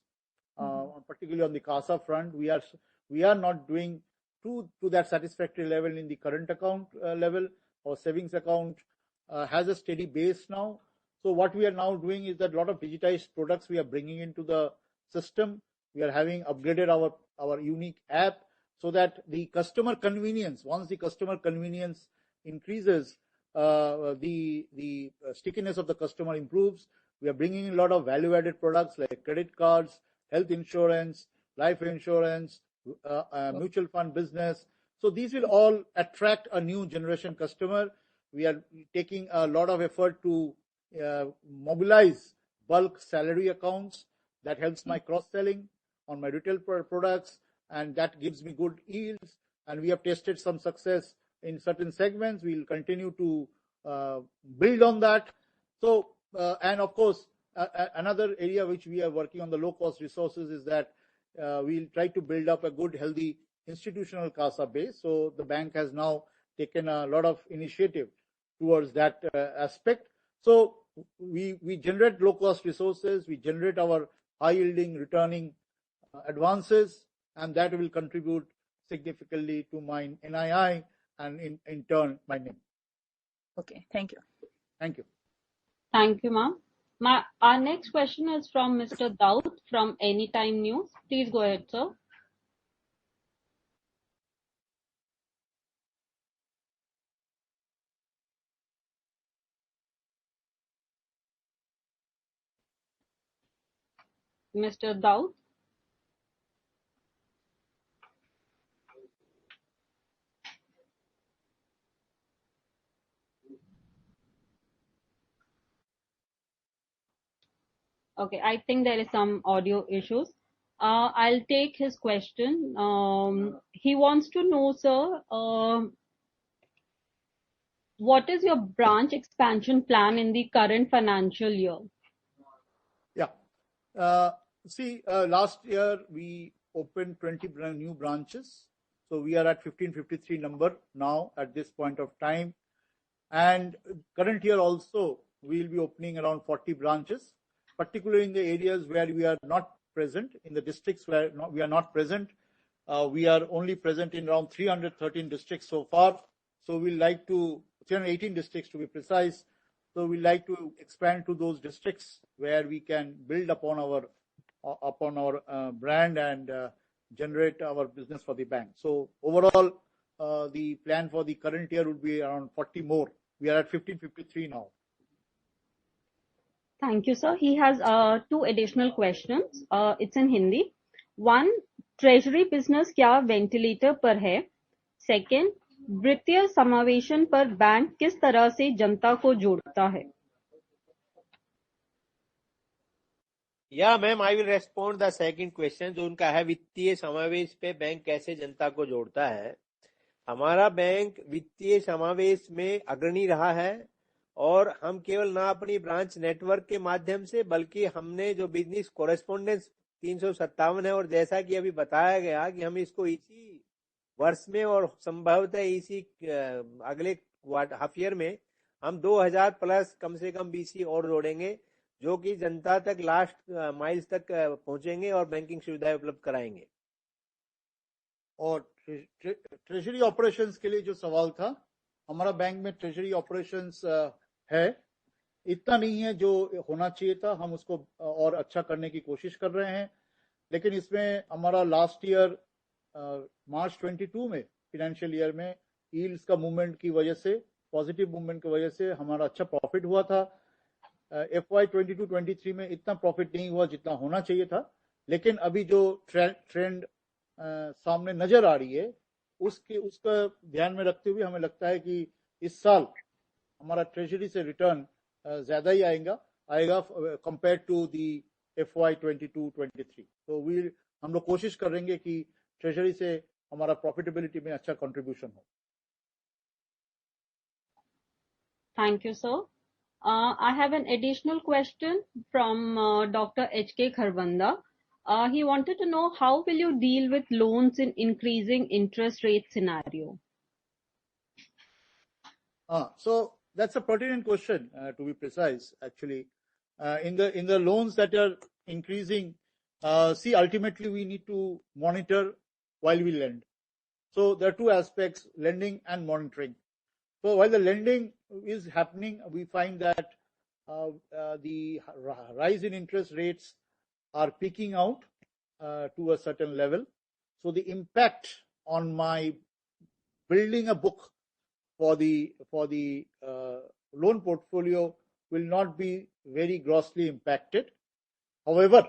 particularly on the CASA front, we are not doing to that satisfactory level in the current account level. Our savings account has a steady base now. So what we are now doing is that a lot of digitized products we are bringing into the system. We are having upgraded our unique app so that the customer convenience, once the customer convenience increases, the stickiness of the customer improves. We are bringing in a lot of value-added products like credit cards, health insurance, life insurance, mutual fund business. So these will all attract a new generation customer. We are taking a lot of effort to mobilize bulk salary accounts. That helps my cross-selling on my retail products, and that gives me good yields. And we have tasted some success in certain segments. We'll continue to build on that. So, and of course, another area which we are working on the low-cost resources is that we'll try to build up a good, healthy institutional CASA base. So the bank has now taken a lot of initiative towards that aspect. So we generate low-cost resources, we generate our high-yielding, returning advances, and that will contribute significantly to my NII and in turn my NIM. Okay, thank you. Thank you. Thank you, ma'am. Our next question is from Mr. Daud from Anytime News. Please go ahead, sir. Mr. Daud? Okay, I think there is some audio issues. I'll take his question. He wants to know, sir, what is your branch expansion plan in the current financial year? Yeah. Last year we opened 20 new branches. So we are at 1553 number now at this point of time. And current year also, we'll be opening around 40 branches, particularly in the areas where we are not present, in the districts where we are not present. We are only present in around 313 districts so far. So we like to, 318 districts to be precise. So we like to expand to those districts where we can build upon our brand and generate our business for the bank. So overall, the plan for the current year would be around 40 more. We are at 1553 now. Thank you, sir. He has two additional questions. It's in Hindi. One, treasury business क्या ventilator पर है? Second, वित्तीय समावेशन पर bank किस तरह से जनता को जोड़ता है? Yeah, ma'am, I will respond the second question जो उनका है वित्तीय समावेश पे बैंक कैसे जनता को जोड़ता है. हमारा बैंक वित्तीय समावेश में अग्रणी रहा है और हम केवल ना अपनी ब्रांच नेटवर्क के माध्यम से बल्कि हमने जो बिजनेस कोरेस्पोंडेंस 357 है और जैसा कि अभी बताया गया कि हम इसको इसी वर्ष में और संभवतः इसी अगले हाफ ईयर में हम 2000 प्लस कम से कम बीसी और जोड़ेंगे जो कि जनता तक लास्ट माइल्स तक पहुंचेंगे और बैंकिंग सुविधाएं उपलब्ध कराएंगे। और ट्रेजरी ऑपरेशंस के लिए जो सवाल था, हमारा बैंक में ट्रेजरी ऑपरेशंस है, इतना नहीं है जो होना चाहिए था, हम उसको और अच्छा करने की कोशिश कर रहे हैं। लेकिन इसमें हमारा लास्ट ईयर मार्च 22 में फाइनेंशियल ईयर में यील्ड्स का मूवमेंट की वजह से, पॉजिटिव मूवमेंट की वजह से हमारा अच्छा प्रॉफिट हुआ था। FY22-23 में इतना प्रॉफिट नहीं हुआ जितना होना चाहिए था, लेकिन अभी जो ट्रेंड सामने नजर आ रही है उसका ध्यान में रखते हुए हमें लगता है कि इस साल हमारा ट्रेजरी से रिटर्न ज्यादा ही आएगा कंपेयर टू दी FY22-23। तो हम लोग कोशिश करेंगे कि ट्रेजरी से हमारा प्रॉफिटेबिलिटी में अच्छा कंट्रीब्यूशन हो। Thank you, sir. I have an additional question from Dr. H.K. Kharvanda. He wanted to know, how will you deal with loans in increasing interest rate scenario? So that's a pertinent question, to be precise. Actually, in the loans that are increasing, see, ultimately we need to monitor while we lend. So there are two aspects: lending and monitoring. So while the lending is happening, we find that the rise in interest rates are peaking out to a certain level. So the impact on my building a book for the loan portfolio will not be very grossly impacted. However,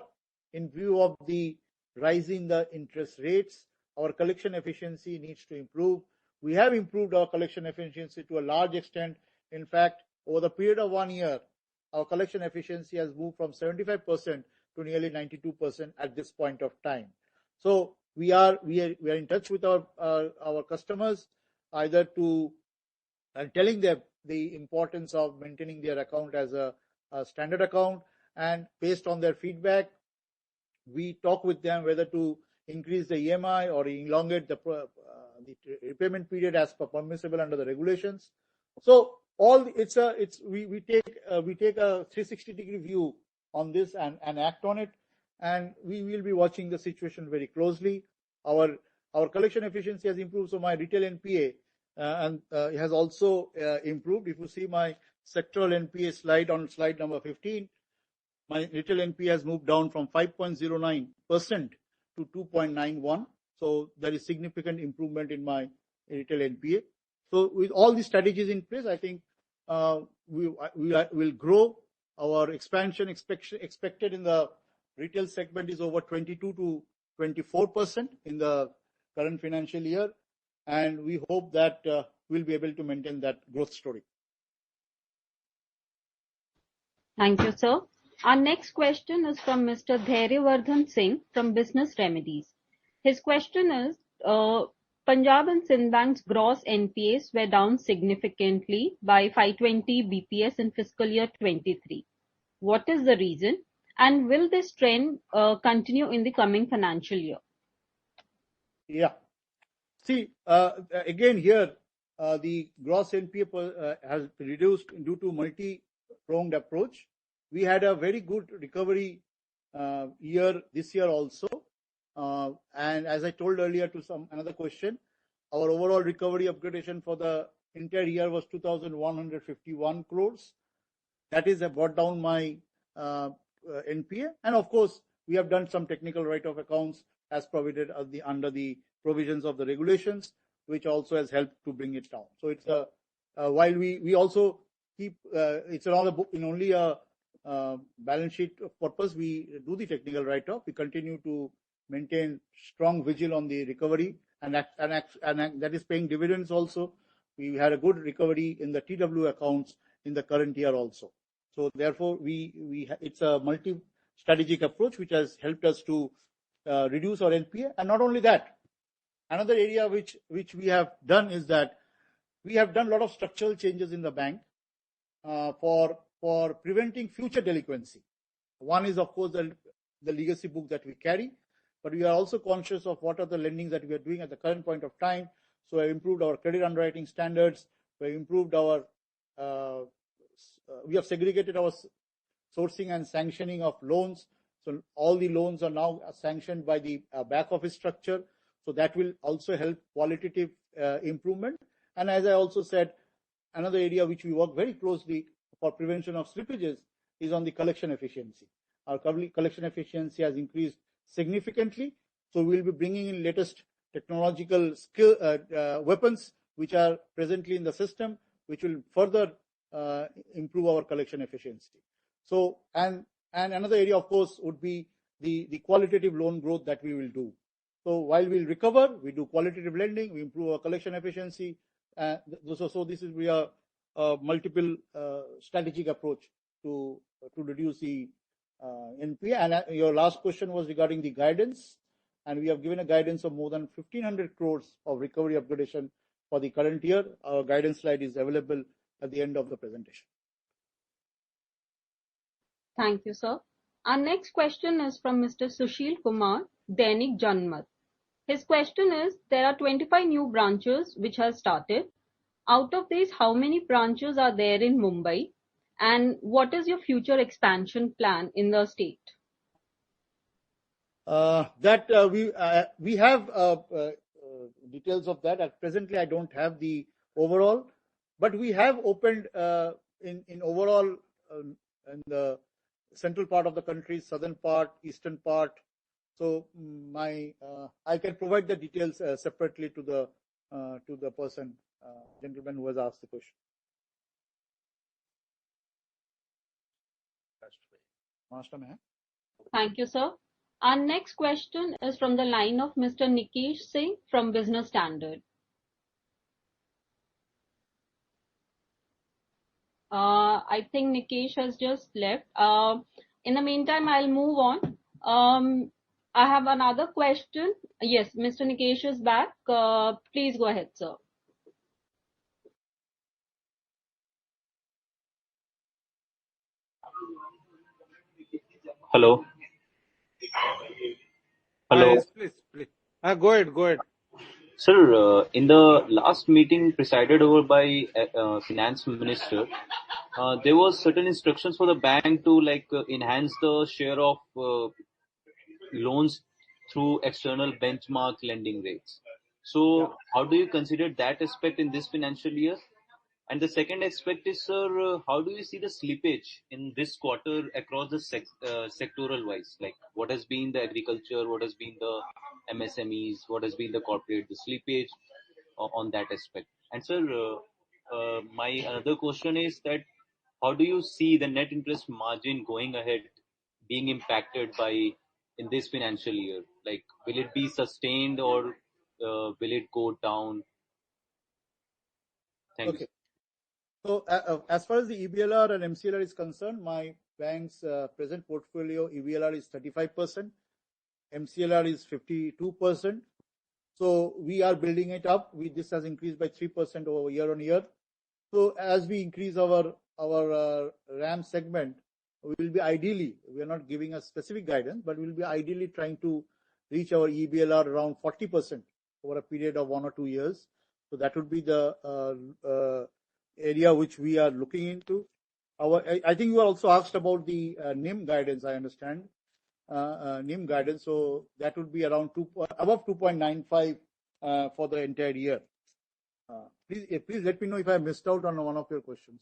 in view of the rise in the interest rates, our collection efficiency needs to improve. We have improved our collection efficiency to a large extent. In fact, over the period of 1 year, our collection efficiency has moved from 75% to nearly 92% at this point of time. So we are in touch with our customers, either to telling them the importance of maintaining their account as a standard account, and based on their feedback, we talk with them whether to increase the EMI or elongate the repayment period as per permissible under the regulations. So we take a 360-degree view on this and act on it, and we will be watching the situation very closely. Our collection efficiency has improved, so my retail NPA has also improved. If you see my sectoral NPA slide on slide number 15, my retail NPA has moved down from 5.09% to 2.91%. So there is significant improvement in my retail NPA. So with all these strategies in place, I think we will grow. Our expansion expected in the retail segment is over 22 to 24% in the current financial year, and we hope that we'll be able to maintain that growth story. Thank you, sir. Our next question is from Mr. Dhairyavardhan Singh from Business Remedies. His question is, Punjab and Sindh Bank's gross NPAs were down significantly by 520 BPS in fiscal year 23. What is the reason, and will this trend continue in the coming financial year? Yeah. See, again here, the gross NPA has reduced due to multi-pronged approach. We had a very good recovery year this year also. And as I told earlier to another question, our overall recovery upgradation for the entire year was 2,151 crores. That is brought down my NPA. And of course, we have done some technical write-off accounts as provided under the provisions of the regulations, which also has helped to bring it down. So it's while we also keep it's another book in only a balance sheet purpose, we do the technical write-off. We continue to maintain strong vigil on the recovery, and that is paying dividends also. We had a good recovery in the TW accounts in the current year also. So therefore, it's a multi-strategic approach which has helped us to reduce our NPA. And not only that, another area which we have done is that we have done a lot of structural changes in the bank for preventing future delinquency. One is, of course, the legacy book that we carry, but we are also conscious of what are the lending that we are doing at the current point of time. So we have improved our credit underwriting standards. We have improved we have segregated our sourcing and sanctioning of loans. So all the loans are now sanctioned by the back office structure. So that will also help qualitative improvement. And as I also said, another area which we work very closely for prevention of slippages is on the collection efficiency. Our collection efficiency has increased significantly. So we'll be bringing in latest technological weapons which are presently in the system, which will further improve our collection efficiency. So, and another area, of course, would be the qualitative loan growth that we will do. So while we'll recover, we do qualitative lending, we improve our collection efficiency. So this is a multiple strategic approach to reduce the NPA. And your last question was regarding the guidance, and we have given a guidance of more than 1,500 crores of recovery upgradation for the current year. Our guidance slide is available at the end of the presentation. Thank you, sir. Our next question is from Mr. Sushil Kumar, Dainik Janmat. His question is, there are 25 new branches which have started. Out of these, how many branches are there in Mumbai? And what is your future expansion plan in the state? We have details of that. Presently, I don't have the overall, but we have opened in overall in the central part of the country, southern part, eastern part. So I can provide the details separately to the person, gentleman who has asked the question. Thank you, sir. Our next question is from the line of Mr. Nikesh Singh from Business Standard. I think Nikesh has just left. In the meantime, I'll move on. I have another question. Yes, Mr. Nikesh is back. Please go ahead, sir. Hello. Hello. Yes, please. Go ahead. Sir, in the last meeting presided over by Finance Minister, there was certain instructions for the bank to enhance the share of loans through external benchmark lending rates. So how do you consider that aspect in this financial year? And the second aspect is, sir, how do you see the slippage in this quarter across the sectoral wise? Like what has been the agriculture, what has been the MSMEs, what has been the corporate, the slippage on that aspect? And sir, my another question is that how do you see the net interest margin going ahead being impacted by in this financial year? Like will it be sustained or will it go down? Thank you. So as far as the EBLR and MCLR is concerned, my bank's present portfolio EBLR is 35%, MCLR is 52%. So we are building it up. This has increased by 3% over year on year. So as we increase our RAM segment, we will be ideally, we are not giving a specific guidance, but we will be ideally trying to reach our EBLR around 40% over a period of 1 or 2 years. So that would be the area which we are looking into. I think you also asked about the NIM guidance, I understand. NIM guidance, so that would be around above 2.95 for the entire year. Please let me know if I missed out on one of your questions.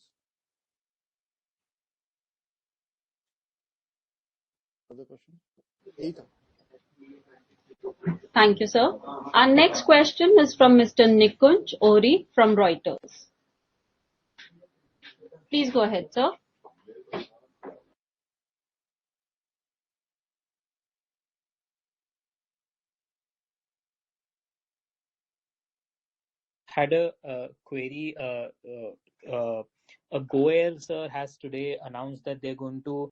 Other question? Thank you, sir. Our next question is from Mr. Nikunj Ori from Reuters. Please go ahead, sir. Had a query. GoAir, sir, has today announced that they're going to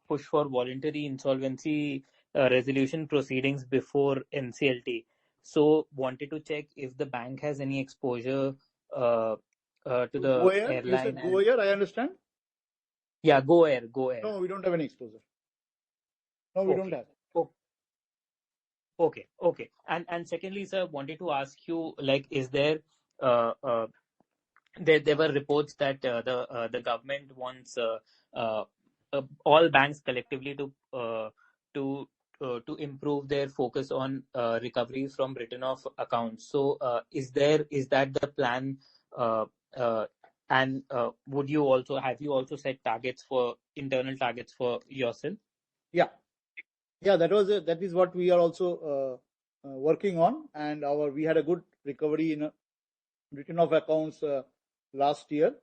push for voluntary insolvency resolution proceedings before NCLT. So, wanted to check if the bank has any exposure to the GoAir? airline. You said GoAir, I understand? Yeah, GoAir. No, we don't have any exposure. No, we don't have. Okay. And secondly, sir, wanted to ask you, like, is there there were reports that the government wants all banks collectively to improve their focus on recovery from written off accounts. So is that the plan? And have you also set internal targets for yourself? Yeah, that is what we are also working on, and we had a good recovery in written off accounts last year.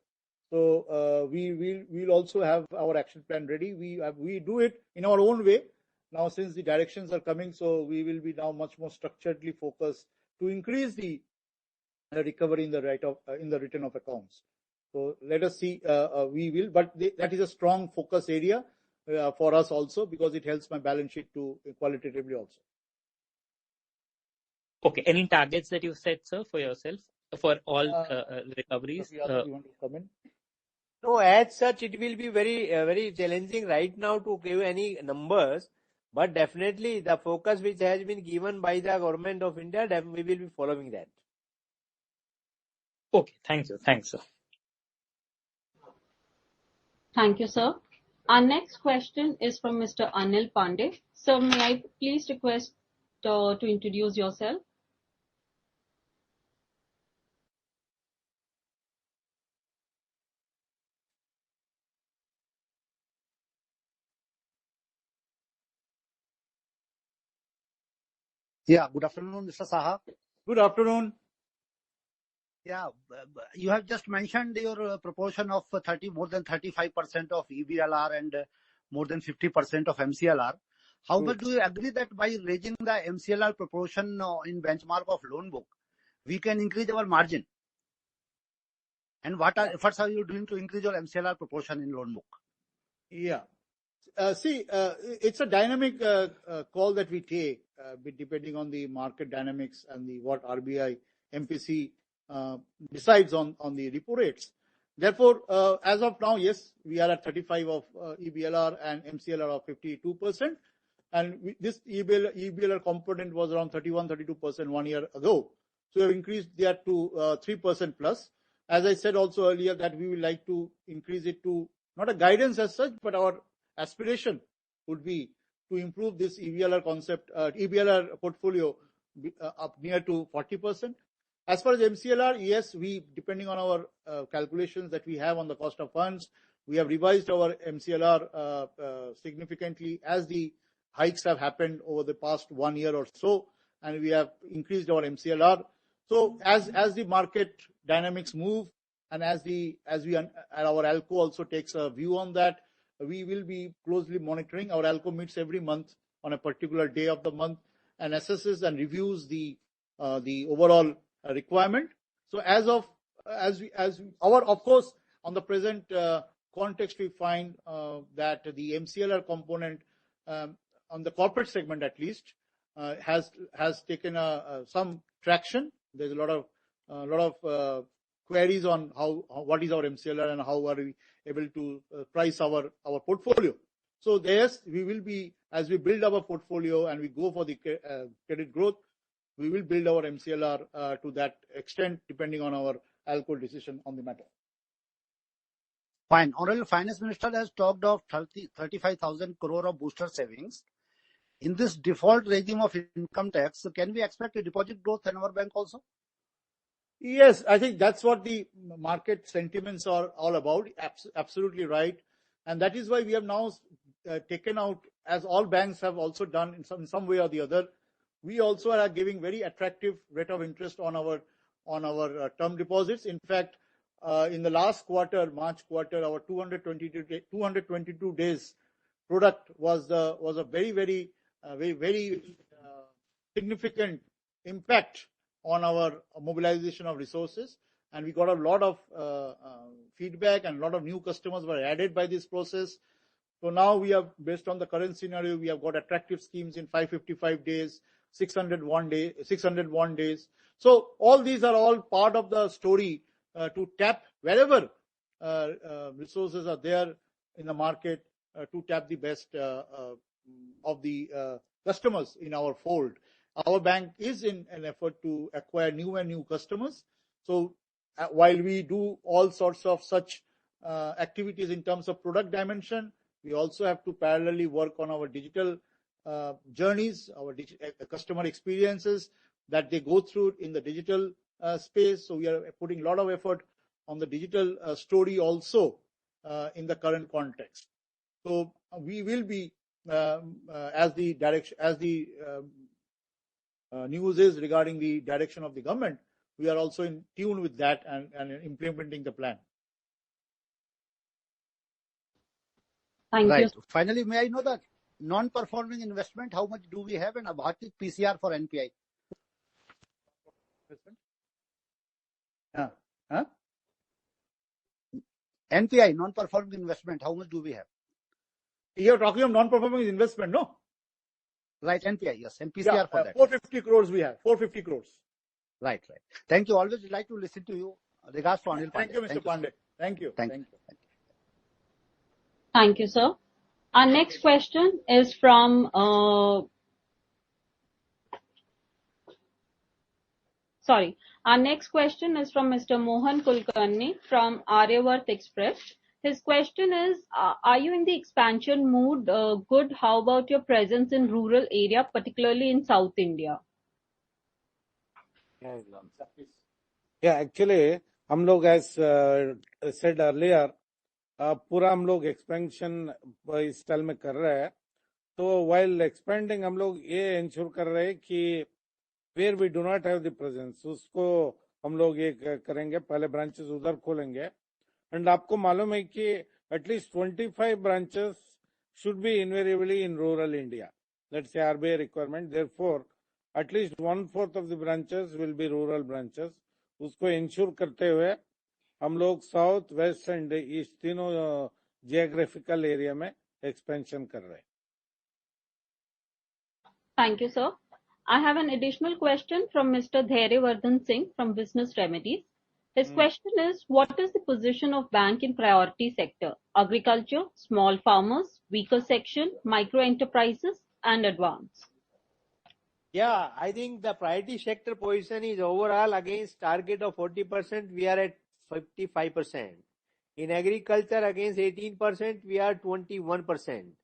So we'll also have our action plan ready. We do it in our own way now, since the directions are coming. So we will be now much more structuredly focused to increase the recovery in the written off accounts. So let us see. We will, but that is a strong focus area for us also, because it helps my balance sheet to qualitatively also. Okay. Any targets that you've set, sir, for yourself for all recoveries? You want to comment? No, as such, it will be very challenging right now to give any numbers. But definitely, the focus which has been given by the government of India, we will be following that. Okay. Thank you. Thanks, sir. Thank you, sir. Our next question is from Mr. Anil Pandey. Sir, may I please request to introduce yourself? Yeah, good afternoon, Mr. Saha. Good afternoon. Yeah, you have just mentioned your proportion of more than 35% of EBLR and more than 50% of MCLR. How much do you agree that by raising the MCLR proportion in benchmark of loan book, we can increase our margin? And what efforts are you doing to increase your MCLR proportion in loan book? Yeah. It's a dynamic call that we take depending on the market dynamics and what RBI MPC decides on the repo rates. Therefore, as of now, yes, we are at 35 of EBLR and MCLR of 52%. And this EBLR component was around 31-32% 1 year ago. So we have increased that to 3% plus. As I said also earlier, that we would like to increase it to not a guidance as such, but our aspiration would be to improve this EBLR portfolio up near to 40%. As far as MCLR, yes, depending on our calculations that we have on the cost of funds, we have revised our MCLR significantly as the hikes have happened over the past 1 year or so, and we have increased our MCLR. So as the market dynamics move, and as our ALCO also takes a view on that, we will be closely monitoring. Our ALCO meets every month on a particular day of the month and assesses and reviews the overall requirement. So of course, on the present context, we find that the MCLR component on the corporate segment at least has taken some traction. There's a lot of queries on what is our MCLR and how are we able to price our portfolio. So yes, we will be, as we build our portfolio and we go for the credit growth, we will build our MCLR to that extent, depending on our ALCO decision on the matter. Fine. Honorable Finance Minister has talked of 35,000 crore of booster savings. In this default regime of income tax, can we expect a deposit growth in our bank also? Yes, I think that's what the market sentiments are all about. Absolutely right. And that is why we have now taken out, as all banks have also done in some way or the other, we also are giving very attractive rate of interest on our term deposits. In fact, in the last quarter, March quarter, our 222 days product was a very significant impact on our mobilization of resources, and we got a lot of feedback, and a lot of new customers were added by this process. So now we have, based on the current scenario, we have got attractive schemes in 555 days, 601 days. So all these are all part of the story to tap wherever resources are there in the market to tap the best of the customers in our fold. Our bank is in an effort to acquire new customers. So while we do all sorts of such activities in terms of product dimension, we also have to parallelly work on our digital journeys, our customer experiences that they go through in the digital space. So we are putting a lot of effort on the digital story also in the current context. So we will be, as the news is regarding the direction of the government, we are also in tune with that and implementing the plan. Thank you. Finally, may I know the non-performing investment, how much do we have, and what is PCR for NPI? NPI, non-performing investment, how much do we have? You're talking of non-performing investment, no? Right, NPI, yes, and PCR for that. 450 crores we have, 450 crores. Right. Thank you. Always like to listen to you. Regards to Anil Pandey. Thank you, Mr. Pandey. Thank you. Thank you, sir. Our next question is from Our next question is from Mr. Mohan Kulkarni from Aryavart Express. His question is, are you in the expansion mood? Good. How about your presence in rural area, particularly in South India? Yeah, actually, हम लोग as said earlier, पूरा हम लोग expansion इस style में कर रहे हैं. तो while expanding हम लोग ये ensure कर रहे हैं कि where we do not have the presence, उसको हम लोग ये करेंगे, पहले branches उधर खोलेंगे. And आपको मालूम है कि at least 25 branches should be invariably in rural India. Let's say RBI requirement. Therefore, at least 1/4 of the branches will be rural branches. उसको ensure करते हुए हम लोग साउथ, वेस्ट एंड ईस्ट तीनों जियोग्राफिकल एरिया में एक्सपेंशन कर रहे हैं. Thank you, sir. I have an additional question from Mr. Dhairyavardhan Singh from Business Remedies. His question is, what is the position of bank in priority sector? Agriculture, small farmers, weaker section, micro enterprises, and advance. Yeah, I think the priority sector position is overall against target of 40%. We are at 55%. In agriculture against 18%, we are 21%.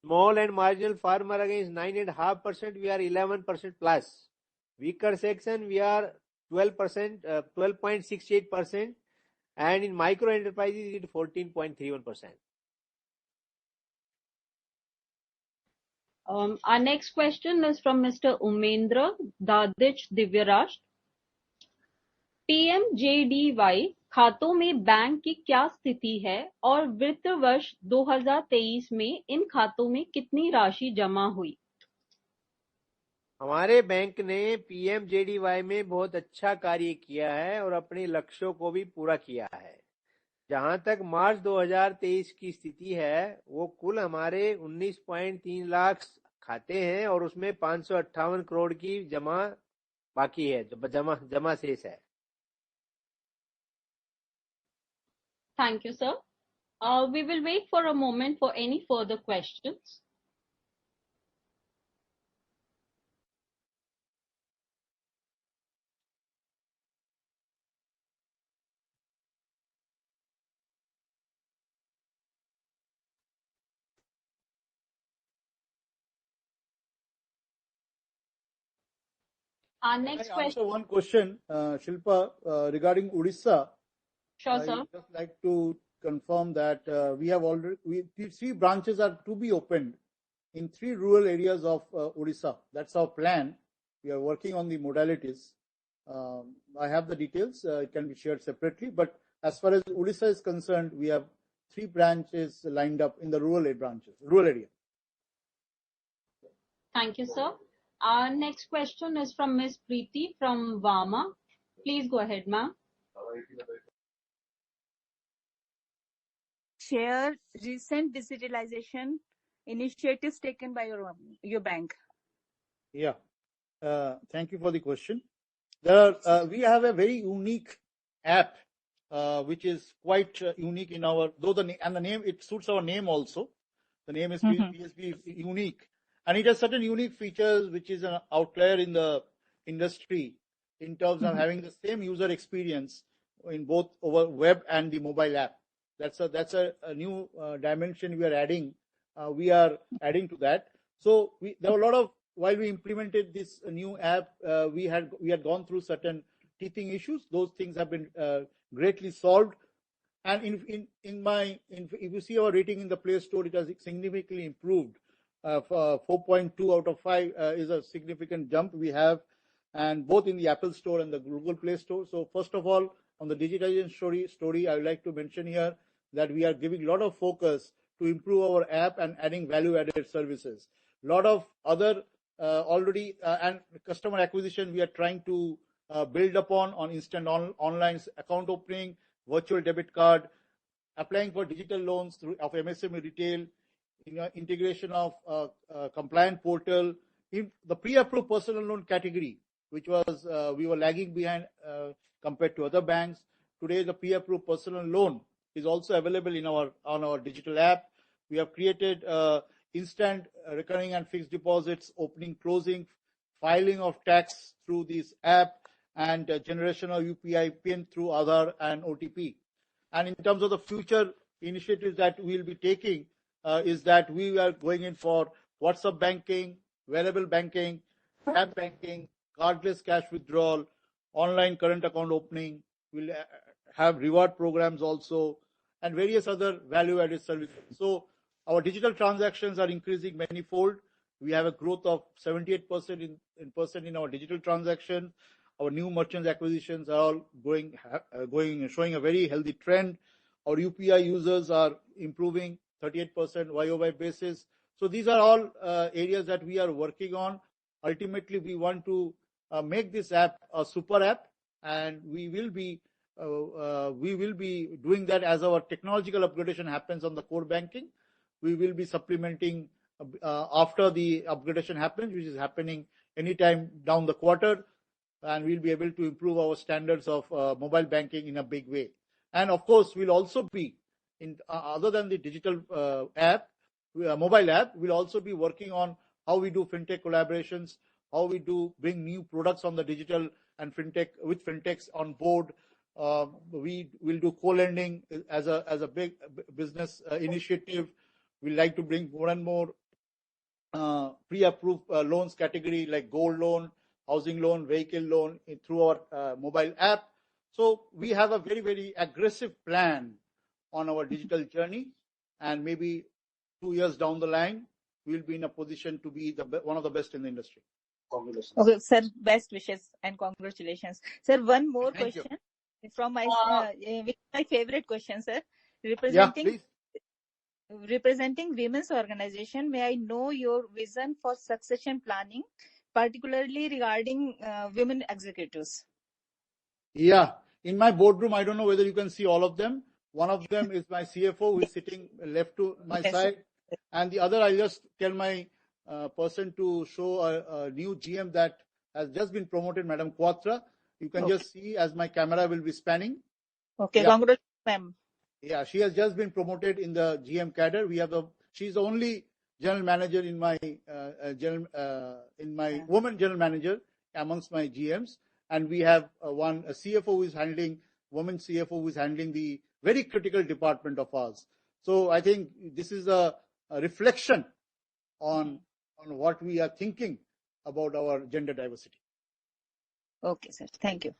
Small and marginal farmer against 9.5%, we are 11% plus. Weaker section, we are 12%, 12.68%. And in micro enterprises, it is 14.31%. Our next question is from Mr. Umendra Dadich Divyaraj. PMJDY खातों में bank की क्या स्थिति है और वित्त वर्ष 2023 में इन खातों में कितनी राशि जमा हुई? हमारे बैंक ने पीएमजेडीवाई में बहुत अच्छा कार्य किया है और अपने लक्ष्यों को भी पूरा किया है. जहां तक मार्च 2023 की स्थिति है, वो कुल हमारे 19.3 लाख खाते हैं और उसमें 558 करोड़ की जमा बाकी है, जमा शेष है. Thank you, sir. We will wait for a moment for any further questions. Our next question. Answer one question, Shilpa, regarding Odisha. Sure, sir. I would just like to confirm that three branches are to be opened in 3 rural areas of Odisha. That's our plan. We are working on the modalities. I have the details. It can be shared separately. But as far as Odisha is concerned, we have 3 branches lined up in the rural area. Thank you, sir. Our next question is from Ms. Preeti from Vama. Please go ahead, ma'am. Share recent digitalization initiatives taken by your bank. Yeah. Thank you for the question. We have a very unique app, which is quite unique in our, the name, it suits our name also. The name is PSB Unique. And it has certain unique features, which is an outlier in the industry in terms of having the same user experience in both over web and the mobile app. That's a new dimension we are adding. We are adding to that. So there were a lot of, while we implemented this new app, we had gone through certain teething issues. Those things have been greatly solved. And if you see our rating in the Play Store, it has significantly improved. 4.2 out of 5 is a significant jump we have, and both in the Apple Store and the Google Play Store. So first of all, on the digitization story, I would like to mention here that we are giving a lot of focus to improve our app and adding value-added services. A lot of other already and customer acquisition we are trying to build upon on instant online account opening, virtual debit card, applying for digital loans through of MSME retail, integration of compliant portal, in the pre-approved personal loan category, which was we were lagging behind compared to other banks. Today, the pre-approved personal loan is also available on our digital app. We have created instant recurring and fixed deposits, opening, closing, filing of tax through this app, and generation of UPI PIN through Aadhaar and OTP. And in terms of the future initiatives that we'll be taking, is that we are going in for WhatsApp banking, wearable banking, app banking, cardless cash withdrawal, online current account opening. We'll have reward programs also, and various other value-added services. So our digital transactions are increasing manifold. We have a growth of 78% in our digital transaction. Our new merchants acquisitions are all showing a very healthy trend. Our UPI users are improving 38% YOY basis. So these are all areas that we are working on. Ultimately, we want to make this app a super app, and we will be doing that as our technological upgradation happens on the core banking. We will be supplementing after the upgradation happens, which is happening anytime down the quarter, and we'll be able to improve our standards of mobile banking in a big way. And of course, we'll also be other than the digital mobile app, we'll also be working on how we do fintech collaborations, how we do bring new products on the digital and fintech with fintechs on board. We will do co-lending as a big business initiative. We like to bring more and more pre-approved loans category like gold loan, housing loan, vehicle loan through our mobile app. So we have a very, very aggressive plan on our digital journey, and maybe 2 years down the line, we'll be in a position to be one of the best in the industry. Congratulations. Okay, sir, best wishes and congratulations. Sir, one more Thank question you. from my favorite question, sir. Representing women's organization, may I know your vision for succession planning, particularly regarding women executives? Yeah, in my boardroom, I don't know whether you can see all of them. One of them is my CFO, who is sitting left to my side, and the other, I'll just tell my person to show a new GM that has just been promoted, Madam Quatra. You can just see as my camera will be spanning. Okay, yeah. Congratulations, ma'am. Yeah, she has just been promoted in the GM cadre. She's the only general manager in my woman general manager amongst my GMs, and we have a CFO who is handling the very critical department of ours. So I think this is a reflection on what we are thinking about our gender diversity. Okay, sir. Thank you.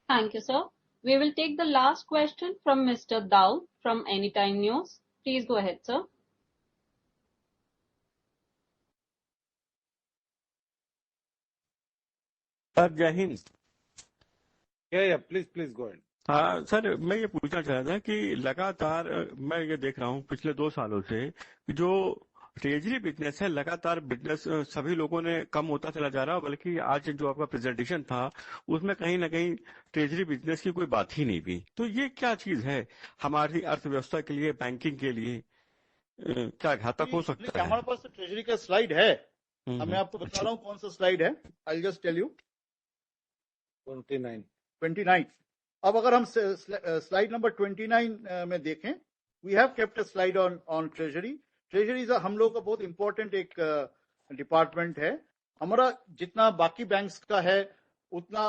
Thank you, sir. We will take the last question from Mr. Daud from Anytime News. Please go ahead, sir. Sir जय हिंद। Please go ahead. हाँ sir, मैं ये पूछना चाह रहा था कि लगातार मैं ये देख रहा हूँ पिछले 2 सालों से जो ट्रेजरी बिजनेस है, लगातार बिजनेस सभी लोगों ने कम होता चला जा रहा, बल्कि आज जो आपका प्रेजेंटेशन था उसमें कहीं ना कहीं ट्रेजरी बिजनेस की कोई बात ही नहीं हुई। तो ये क्या चीज है हमारी अर्थव्यवस्था के लिए, बैंकिंग के लिए, क्या घातक हो सकता है? हमारे पास ट्रेजरी का स्लाइड है, मैं आपको बता रहा हूँ कौन सा स्लाइड है। I just tell you 29। अब अगर हम स्लाइड नंबर 29 में देखें, we have kept a slide on treasury. Treasury हम लोग का बहुत इंपॉर्टेंट एक डिपार्टमेंट है। हमारा जितना बाकी बैंक्स का है उतना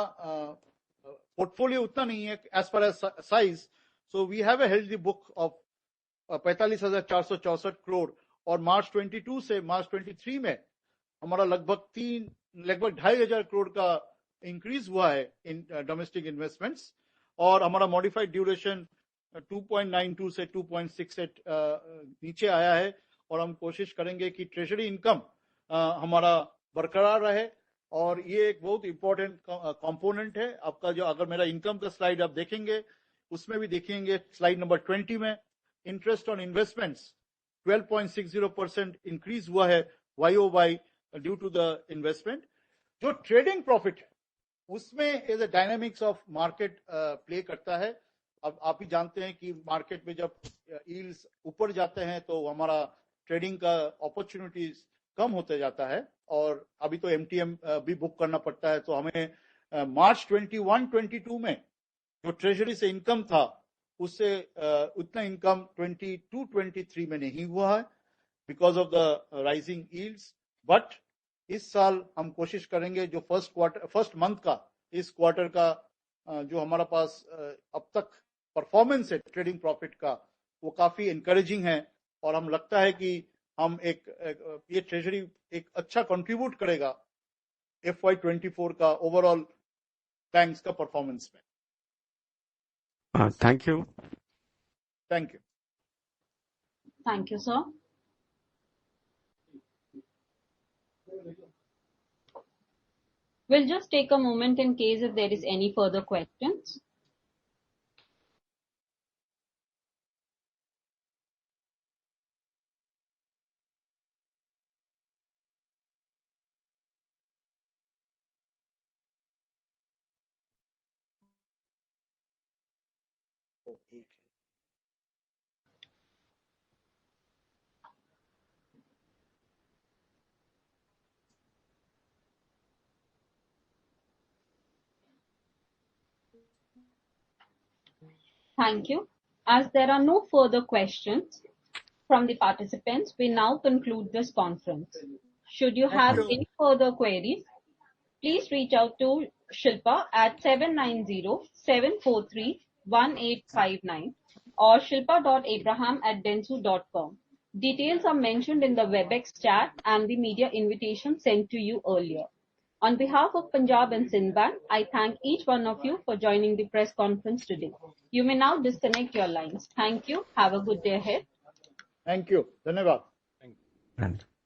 portfolio उतना नहीं है as far as size. So we have a healthy book of 45,464 crore और मार्च 22 से मार्च 23 में हमारा लगभग 2,500 crore का इंक्रीज हुआ है इन डोमेस्टिक इन्वेस्टमेंट्स और हमारा मॉडिफाइड ड्यूरेशन 2.92 से 2.68 नीचे आया है और हम कोशिश करेंगे कि ट्रेजरी इनकम हमारा बरकरार रहे और ये एक बहुत इंपॉर्टेंट कंपोनेंट है आपका जो अगर मेरा इनकम का स्लाइड आप देखेंगे उसमें भी देखेंगे स्लाइड नंबर 20 में इंटरेस्ट ऑन इन्वेस्टमेंट्स 12.60% इंक्रीज हुआ है YOY due to the investment. जो ट्रेडिंग प्रॉफिट है उसमें as a dynamics of market play करता है. अब आप ही जानते हैं कि मार्केट में जब यील्ड्स ऊपर जाते हैं तो हमारा ट्रेडिंग का अपॉर्चुनिटीज कम होते जाता है और अभी तो MTM भी बुक करना पड़ता है. तो हमें मार्च 21-22 में जो ट्रेजरी से इनकम था उससे उतना इनकम 22-23 में नहीं हुआ है because of the rising yields. But इस साल हम कोशिश करेंगे जो फर्स्ट मंथ का इस क्वार्टर का जो हमारा पास अब तक परफॉर्मेंस है ट्रेडिंग प्रॉफिट का वो काफी एनकरेजिंग है और हम लगता है कि हम ये ट्रेजरी एक अच्छा कंट्रीब्यूट करेगा FY24 का ओवरऑल बैंक्स का परफॉर्मेंस में. Thank you. Thank you. Thank you, sir. We'll just take a moment in case if there is any further questions. Thank you. As there are no further questions from the participants, we now conclude this conference. Should you have any further queries, please reach out to Shilpa at 790-743-1859 or shilpa.abraham@dentsu.com. Details are mentioned in the WebEx chat and the media invitation sent to you earlier. On behalf of Punjab and Sindh Bank, I thank each one of you for joining the press conference today. You may now disconnect your lines. Thank you. Have a good day ahead. Thank you. Dhanyavad. Thank you.